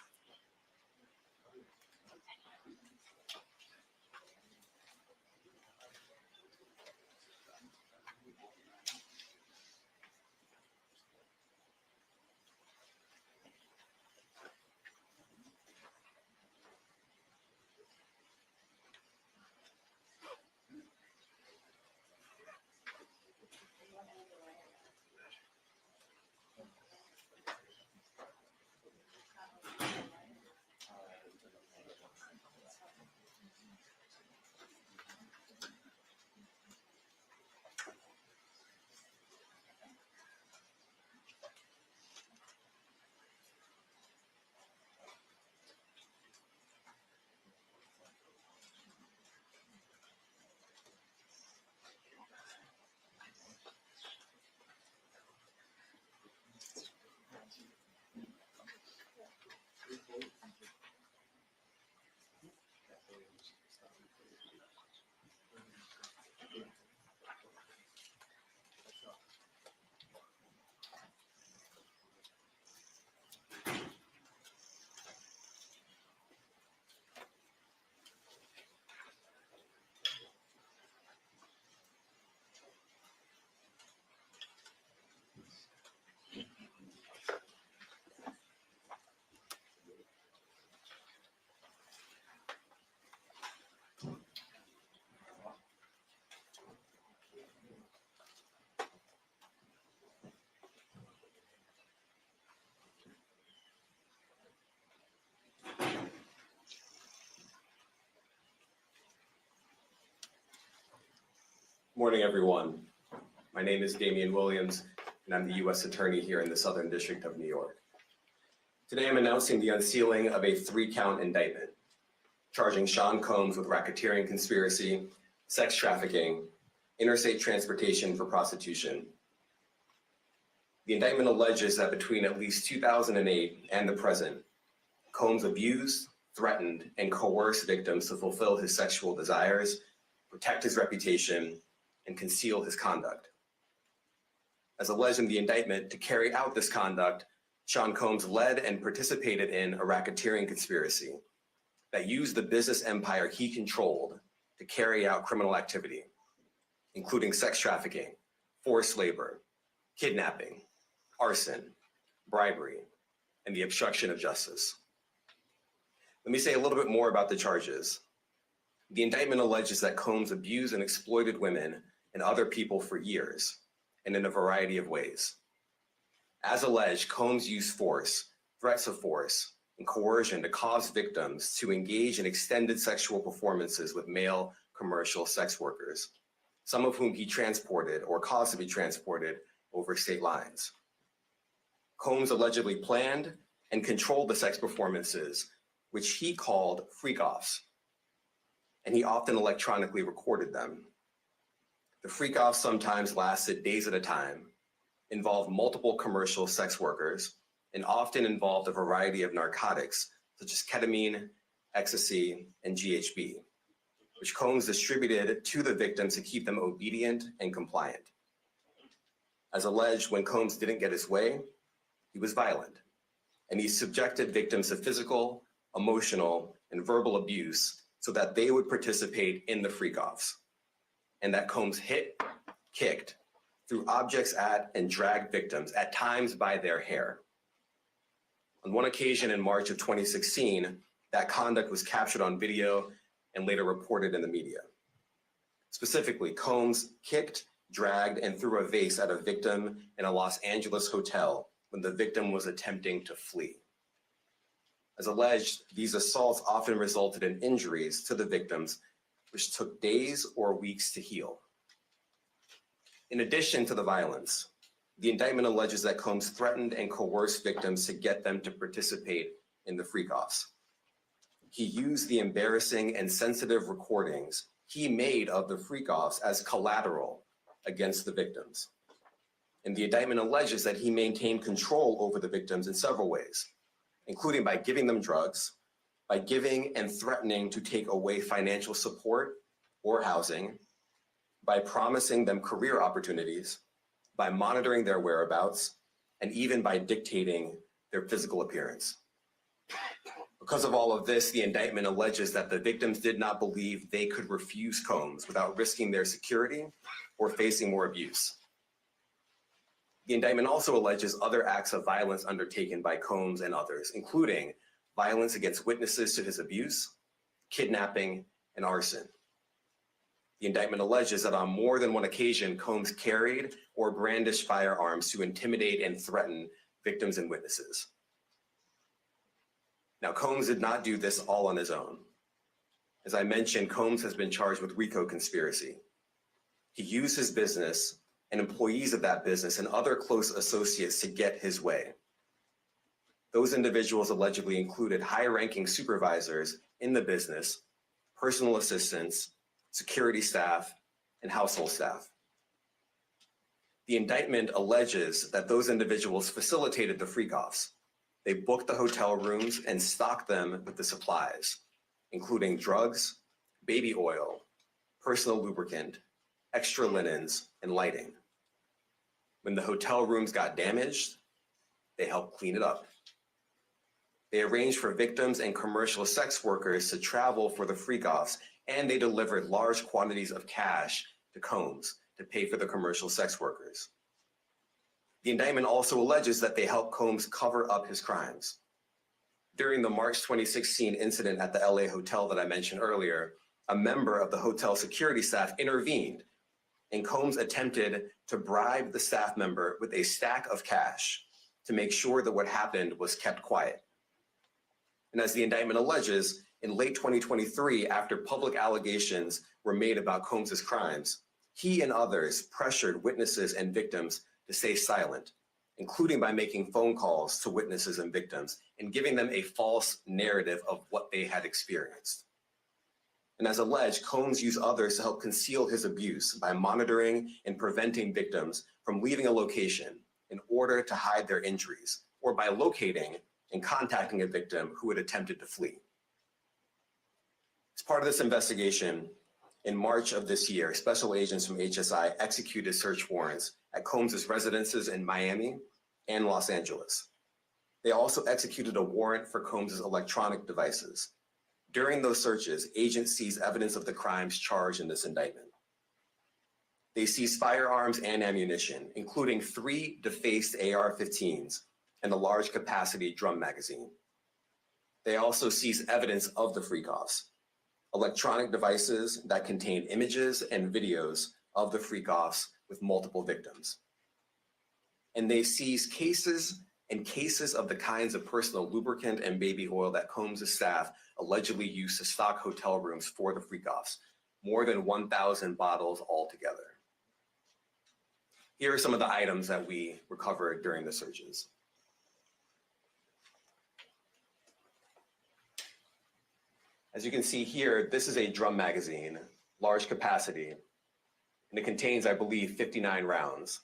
Morning, everyone. My name is Damian Williams, and I'm the U.S. Attorney here in the Southern District of New York. Today, I'm announcing the unsealing of a 3-count indictment, charging Sean Combs with racketeering conspiracy, sex trafficking, interstate transportation for prostitution. The indictment alleges that between at least 2008 and the present, Combs abused, threatened, and coerced victims to fulfill his sexual desires, protect his reputation, and conceal his conduct. As alleged in the indictment, to carry out this conduct, Sean Combs led and participated in a racketeering conspiracy that used the business empire he controlled to carry out criminal activity, including sex trafficking, forced labor, kidnapping, arson, bribery, and the obstruction of justice. Let me say a little bit more about the charges. The indictment alleges that Combs abused and exploited women and other people for years, and in a variety of ways. As alleged, Combs used force, threats of force, and coercion to cause victims to engage in extended sexual performances with male commercial sex workers, some of whom he transported or caused to be transported over state lines. Combs allegedly planned and controlled the sex performances, which he called freak-offs, and he often electronically recorded them. The freak-offs sometimes lasted days at a time, involved multiple commercial sex workers, and often involved a variety of narcotics, such as ketamine, ecstasy, and GHB, which Combs distributed to the victims to keep them obedient and compliant. As alleged, when Combs didn't get his way, he was violent, and he subjected victims to physical, emotional, and verbal abuse so that they would participate in the freak-offs, and that Combs hit, kicked, threw objects at, and dragged victims, at times by their hair. On one occasion in March of 2016, that conduct was captured on video and later reported in the media. Specifically, Combs kicked, dragged, and threw a vase at a victim in a Los Angeles hotel when the victim was attempting to flee. As alleged, these assaults often resulted in injuries to the victims, which took days or weeks to heal. In addition to the violence, the indictment alleges that Combs threatened and coerced victims to get them to participate in the freak-offs. He used the embarrassing and sensitive recordings he made of the freak-offs as collateral against the victims. And the indictment alleges that he maintained control over the victims in several ways, including by giving them drugs, by giving and threatening to take away financial support or housing, by promising them career opportunities, by monitoring their whereabouts, and even by dictating their physical appearance. Because of all of this, the indictment alleges that the victims did not believe they could refuse Combs without risking their security or facing more abuse. The indictment also alleges other acts of violence undertaken by Combs and others, including violence against witnesses to his abuse, kidnapping, and arson. The indictment alleges that on more than one occasion, Combs carried or brandished firearms to intimidate and threaten victims and witnesses. Now, Combs did not do this all on his own. As I mentioned, Combs has been charged with RICO conspiracy. He used his business and employees of that business and other close associates to get his way. Those individuals allegedly included high-ranking supervisors in the business, personal assistants, security staff, and household staff. The indictment alleges that those individuals facilitated the freak-offs. They booked the hotel rooms and stocked them with the supplies, including drugs, baby oil, personal lubricant, extra linens, and lighting. When the hotel rooms got damaged, they helped clean it up. They arranged for victims and commercial sex workers to travel for the freak-offs, and they delivered large quantities of cash to Combs to pay for the commercial sex workers. The indictment also alleges that they helped Combs cover up his crimes. During the March 2016 incident at the LA hotel that I mentioned earlier, a member of the hotel security staff intervened, and Combs attempted to bribe the staff member with a stack of cash to make sure that what happened was kept quiet. And as the indictment alleges, in late 2023, after public allegations were made about Combs's crimes, he and others pressured witnesses and victims to stay silent, including by making phone calls to witnesses and victims and giving them a false narrative of what they had experienced. And as alleged, Combs used others to help conceal his abuse by monitoring and preventing victims from leaving a location in order to hide their injuries, or by locating and contacting a victim who had attempted to flee. As part of this investigation, in March of this year, special agents from HSI executed search warrants at Combs's residences in Miami and Los Angeles. They also executed a warrant for Combs's electronic devices. During those searches, agents seized evidence of the crimes charged in this indictment. They seized firearms and ammunition, including 3 defaced AR-15s and a large capacity drum magazine. They also seized evidence of the freak-offs, electronic devices that contained images and videos of the freak-offs with multiple victims. And they seized cases and cases of the kinds of personal lubricant and baby oil that Combs' staff allegedly used to stock hotel rooms for the freak-offs, more than 1,000 bottles altogether. Here are some of the items that we recovered during the searches. As you can see here, this is a drum magazine, large capacity, and it contains, I believe, 59 rounds.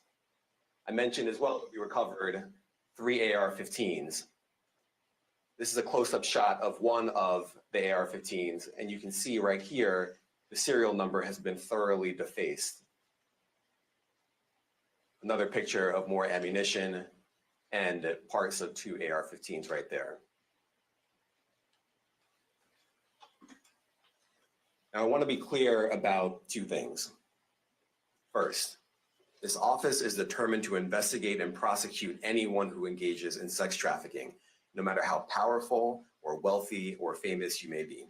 I mentioned as well that we recovered 3 AR-15s. This is a close-up shot of one of the AR-15s, and you can see right here, the serial number has been thoroughly defaced. Another picture of more ammunition and parts of 2 AR-15s right there. Now, I want to be clear about two things. First, this office is determined to investigate and prosecute anyone who engages in sex trafficking, no matter how powerful or wealthy or famous you may be.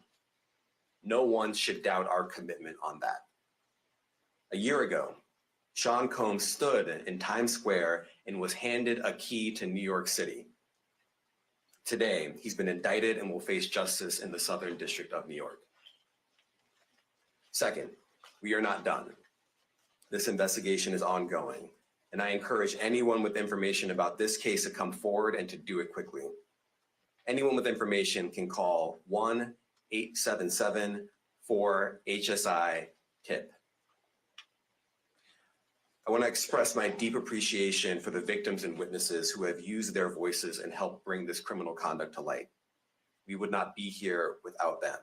No one should doubt our commitment on that. A year ago, Sean Combs stood in Times Square and was handed a key to New York City. Today, he's been indicted and will face justice in the Southern District of New York. Second, we are not done. This investigation is ongoing, and I encourage anyone with information about this case to come forward and to do it quickly. Anyone with information can call 1-877-4-HSI-TIP. I want to express my deep appreciation for the victims and witnesses who have used their voices and helped bring this criminal conduct to light. We would not be here without them.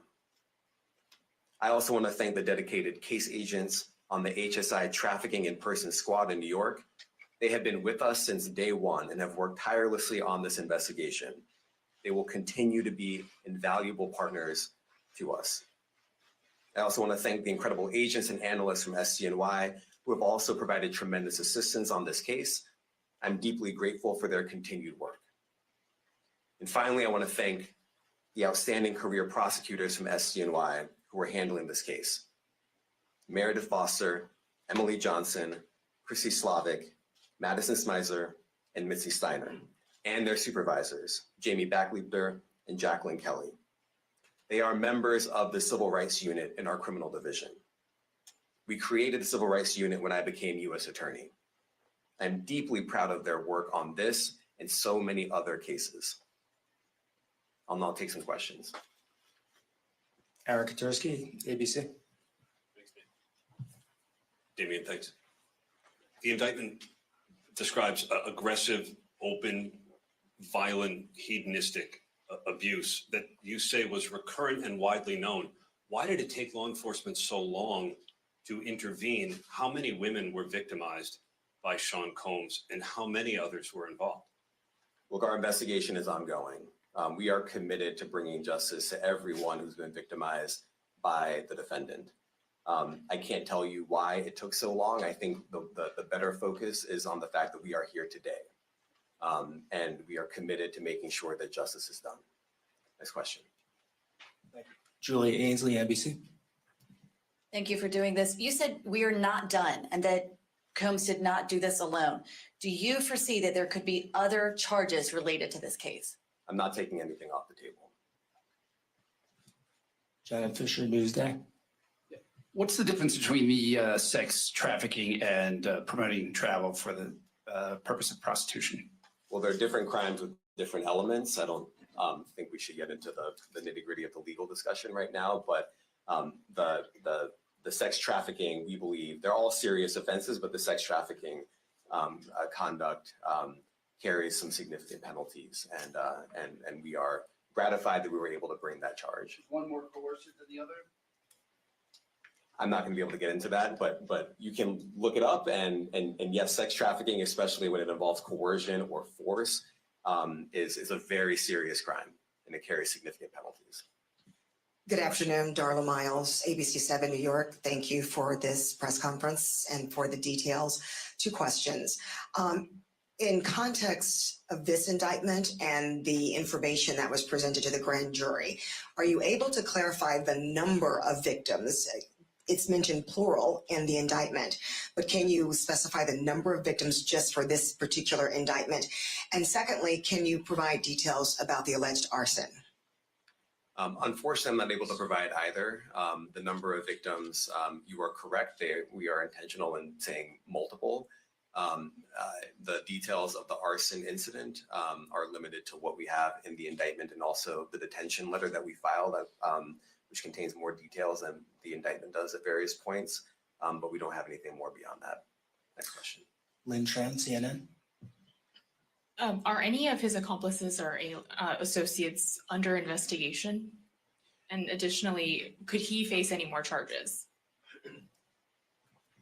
I also want to thank the dedicated case agents on the HSI Trafficking in Person Squad in New York. They have been with us since day one and have worked tirelessly on this investigation. They will continue to be invaluable partners to us. I also want to thank the incredible agents and analysts from SDNY who have also provided tremendous assistance on this case. I'm deeply grateful for their continued work. And finally, I want to thank the outstanding career prosecutors from SDNY who are handling this case. Meredith Foster, Emily Johnson, Chrissy Slavic, Madison Smizer, and Mitzi Steiner, and their supervisors, Jamie Backleiter and Jacqueline Kelly. They are members of the Civil Rights Unit in our criminal division. We created the Civil Rights Unit when I became U.S. Attorney. I'm deeply proud of their work on this and so many other cases. I'll now take some questions. Eric Katursky, ABC. Thanks, Damian, thanks. The indictment describes aggressive, open, violent, hedonistic abuse that you say was recurrent and widely known. Why did it take law enforcement so long to intervene? How many women were victimized by Sean Combs and how many others were involved? Look, our investigation is ongoing. We are committed to bringing justice to everyone who's been victimized by the defendant. I can't tell you why it took so long. I think the better focus is on the fact that we are here today. And we are committed to making sure that justice is done. Next question. Thank you. Julia Ainsley, NBC. Thank you for doing this. You said we are not done and that Combs did not do this alone. Do you foresee that there could be other charges related to this case? I'm not taking anything off the table. Janet Fisher, Newsday. What's the difference between the sex trafficking and promoting travel for the purpose of prostitution? Well, there are different crimes with different elements. I don't think we should get into the nitty-gritty of the legal discussion right now, but the sex trafficking, we believe, they're all serious offenses, but the sex trafficking conduct carries some significant penalties, and we are gratified that we were able to bring that charge. One more coercive than the other? I'm not going to be able to get into that, but you can look it up, and yes, sex trafficking, especially when it involves coercion or force, is a very serious crime, and it carries significant penalties. Good afternoon, Darla Miles, ABC7 New York. Thank you for this press conference and for the details. Two questions. In context of this indictment and the information that was presented to the grand jury, are you able to clarify the number of victims? It's mentioned plural in the indictment, but can you specify the number of victims just for this particular indictment? And secondly, can you provide details about the alleged arson? Unfortunately, I'm not able to provide either. The number of victims, you are correct. We are intentional in saying multiple. The details of the arson incident are limited to what we have in the indictment and also the detention letter that we filed, which contains more details than the indictment does at various points, but we don't have anything more beyond that. Next question. Lynn Tran, CNN. Are any of his accomplices or associates under investigation? And additionally, could he face any more charges?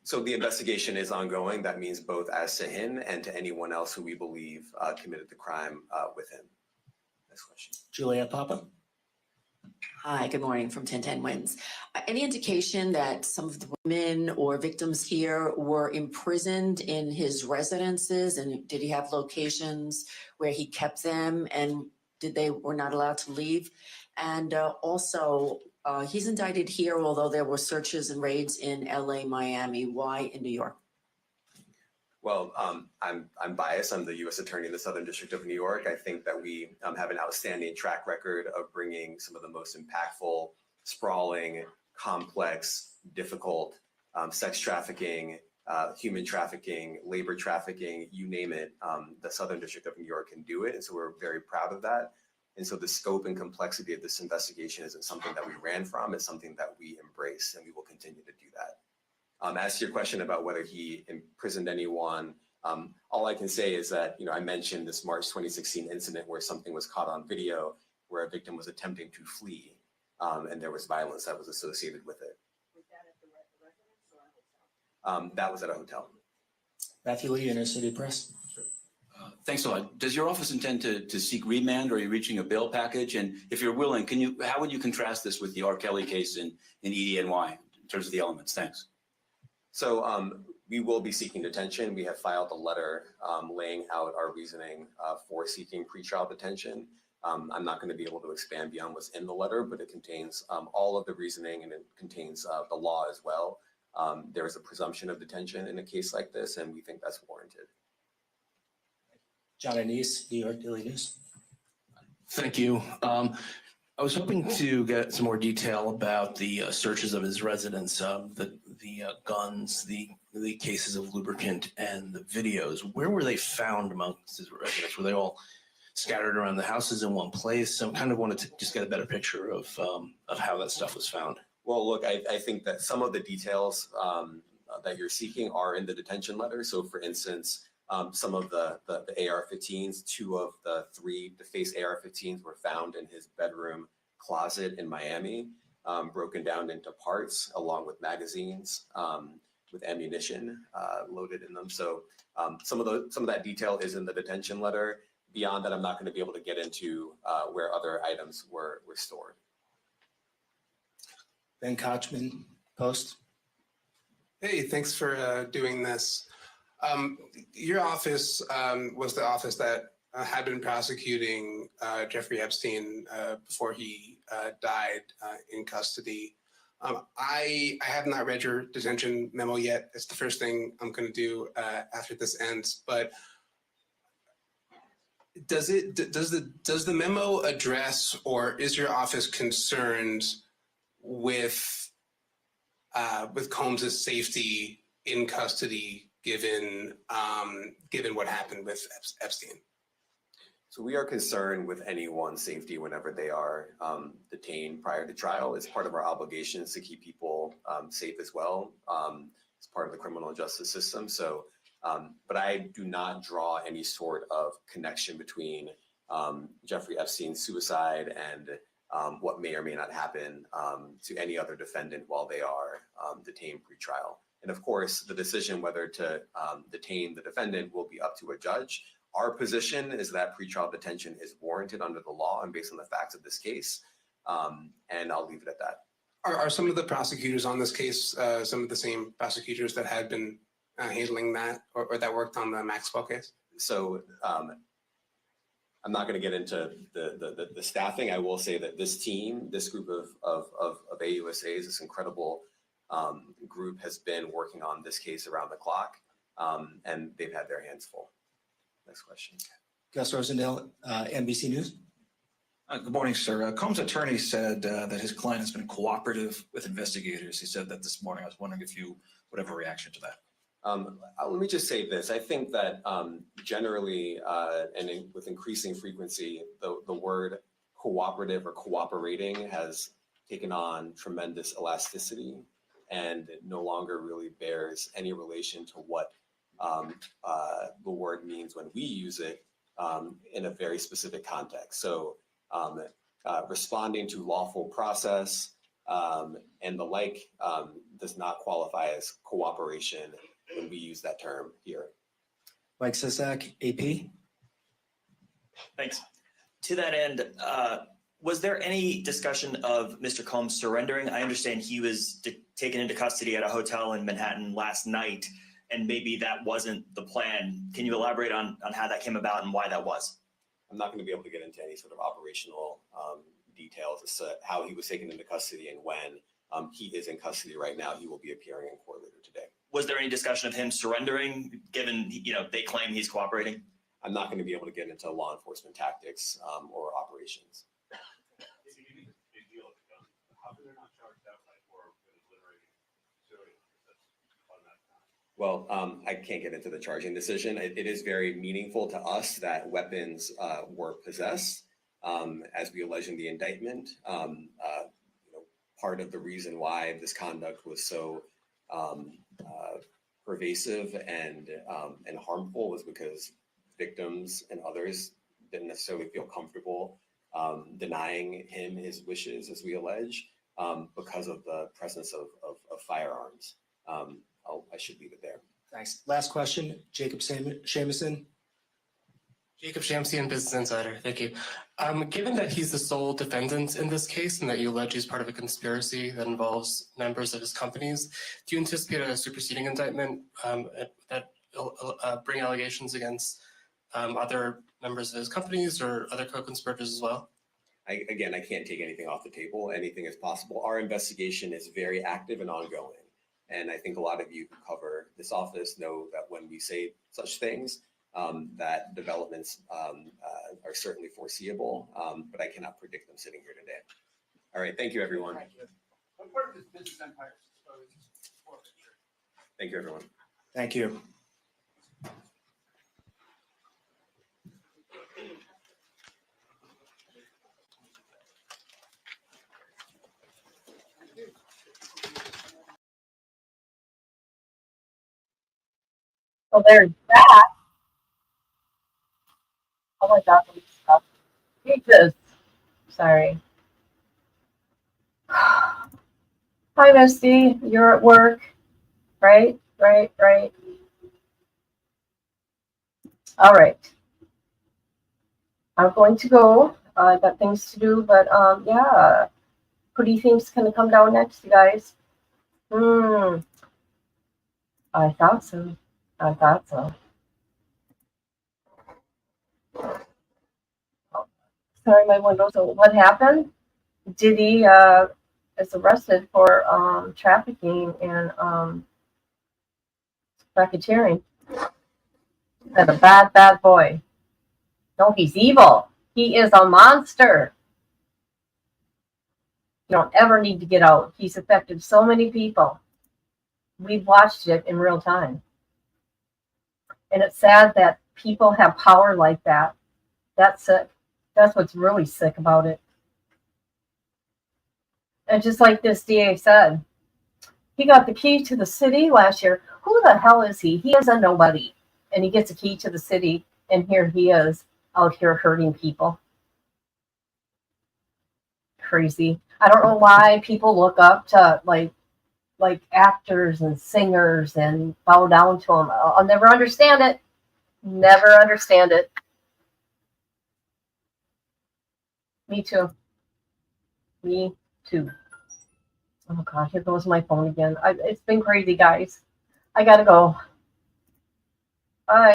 So the investigation is ongoing. That means both as to him and to anyone else who we believe committed the crime with him. Next question. Juliet Papa. Hi, good morning from 1010 Wins. Any indication that some of the women or victims here were imprisoned in his residences? And did he have locations where he kept them and they were not allowed to leave? And also, he's indicted here, although there were searches and raids in LA, Miami. Why in New York? Well, I'm biased. I'm the U.S. Attorney in the Southern District of New York. I think that we have an outstanding track record of bringing some of the most impactful, sprawling, complex, difficult sex trafficking, human trafficking, labor trafficking, you name it. The Southern District of New York can do it, and so we're very proud of that. And so the scope and complexity of this investigation isn't something that we ran from. It's something that we embrace, and we will continue to do that. As to your question about whether he imprisoned anyone, all I can say is that, I mentioned this March 2016 incident where something was caught on video where a victim was attempting to flee, and there was violence that was associated with it. Was that at the residence or a hotel? That was at a hotel. Matthew Lee, Inner City Press. Thanks a lot. Does your office intend to seek remand, or are you reaching a bail package? And if you're willing, how would you contrast this with the R. Kelly case in EDNY in terms of the elements? Thanks. So we will be seeking detention. We have filed a letter laying out our reasoning for seeking pretrial detention. I'm not going to be able to expand beyond what's in the letter, but it contains all of the reasoning, and it contains the law as well. There is a presumption of detention in a case like this, and we think that's warranted. John Anise, New York Daily News. Thank you. I was hoping to get some more detail about the searches of his residence, the guns, the cases of lubricant, and the videos. Where were they found amongst his residence? Were they all scattered around the houses in one place? So I kind of wanted to just get a better picture of how that stuff was found. Well, look, I think that some of the details that you're seeking are in the detention letter. So, for instance, some of the AR-15s, 2 of the 3 defaced AR-15s were found in his bedroom closet in Miami, broken down into parts along with magazines with ammunition loaded in them. So some of that detail is in the detention letter. Beyond that, I'm not going to be able to get into where other items were stored. Ben Kochman, Post. Hey, thanks for doing this. Your office was the office that had been prosecuting Jeffrey Epstein before he died in custody. I have not read your detention memo yet. It's the first thing I'm going to do after this ends. But does the memo address, or is your office concerned with Combs's safety in custody, given what happened with Epstein? So we are concerned with anyone's safety whenever they are detained prior to trial. It's part of our obligations to keep people safe as well. It's part of the criminal justice system. So, but I do not draw any sort of connection between Jeffrey Epstein's suicide and what may or may not happen to any other defendant while they are detained pre-trial. And of course, the decision whether to detain the defendant will be up to a judge. Our position is that pretrial detention is warranted under the law and based on the facts of this case. And I'll leave it at that. Are some of the prosecutors on this case some of the same prosecutors that had been handling that or that worked on the Maxwell case? So I'm not going to get into the staffing. I will say that this team, this group of AUSAs, this incredible group has been working on this case around the clock, and they've had their hands full. Next question. Gus Rosendale, NBC News. Good morning, sir. Combs' attorney said that his client has been cooperative with investigators. He said that this morning. I was wondering if you would have a reaction to that. Let me just say this. I think that generally with increasing frequency, the word cooperative or cooperating has taken on tremendous elasticity and it no longer really bears any relation to what the word means when we use it in a very specific context. So responding to lawful process and the like does not qualify as cooperation when we use that term here. Mike Sisak, AP. Thanks. To that end, Was there any discussion of Mr. Combs surrendering? I understand he was taken into custody at a hotel in Manhattan last night, and maybe that wasn't the plan. Can you elaborate on how that came about and why that was? I'm not going to be able to get into any sort of operational details as to how he was taken into custody and when. He is in custody right now. He will be appearing in court later today. Was there any discussion of him surrendering, given they claim he's cooperating? I'm not going to be able to get into law enforcement tactics or operations. Well, I can't get into the charging decision. It is very meaningful to us that weapons were possessed, as we allege in the indictment. Part of the reason why this conduct was so pervasive and harmful was because victims and others didn't necessarily feel comfortable denying him his wishes, as we allege, because of the presence of firearms. I should leave it there. Thanks. Last question, Jacob Shamison. Jacob Shamsian, Business Insider. Thank you. Given that he's the sole defendant in this case and that you allege he's part of a conspiracy that involves members of his companies, do you anticipate a superseding indictment that bring allegations against other members of his companies or other co-conspirators as well? I can't take anything off the table. Anything is possible. Our investigation is very active and ongoing. And I think a lot of you who cover this office know that when we say such things, that developments are certainly foreseeable, but I cannot predict them sitting here today. All right, thank you, everyone. What part of this business empire is exposed? Thank you, everyone. Thank you. So there's that. Oh my God, let me stop. Jesus. Sorry. Hi, Misty. You're at work. Right. All right. I'm going to go. I got things to do, but yeah. Pretty Theme's gonna come down next, you guys. I thought so. Sorry, my window's open. What happened? Diddy is arrested for trafficking and racketeering. That's a bad boy. No, he's evil. He is a monster. You don't ever need to get out. He's affected so many people. We've watched it in real time. And it's sad that people have power like that. That's sick. That's what's really sick about it. And just like this DA said, he got the key to the city last year. Who the hell is he? He is a nobody. And he gets a key to the city, and here he is out here hurting people. Crazy. I don't know why people look up to like actors and singers and bow down to them. I'll never understand it. Never understand it. Me too. Oh God, here goes my phone again. It's been crazy, guys. I gotta go. Bye.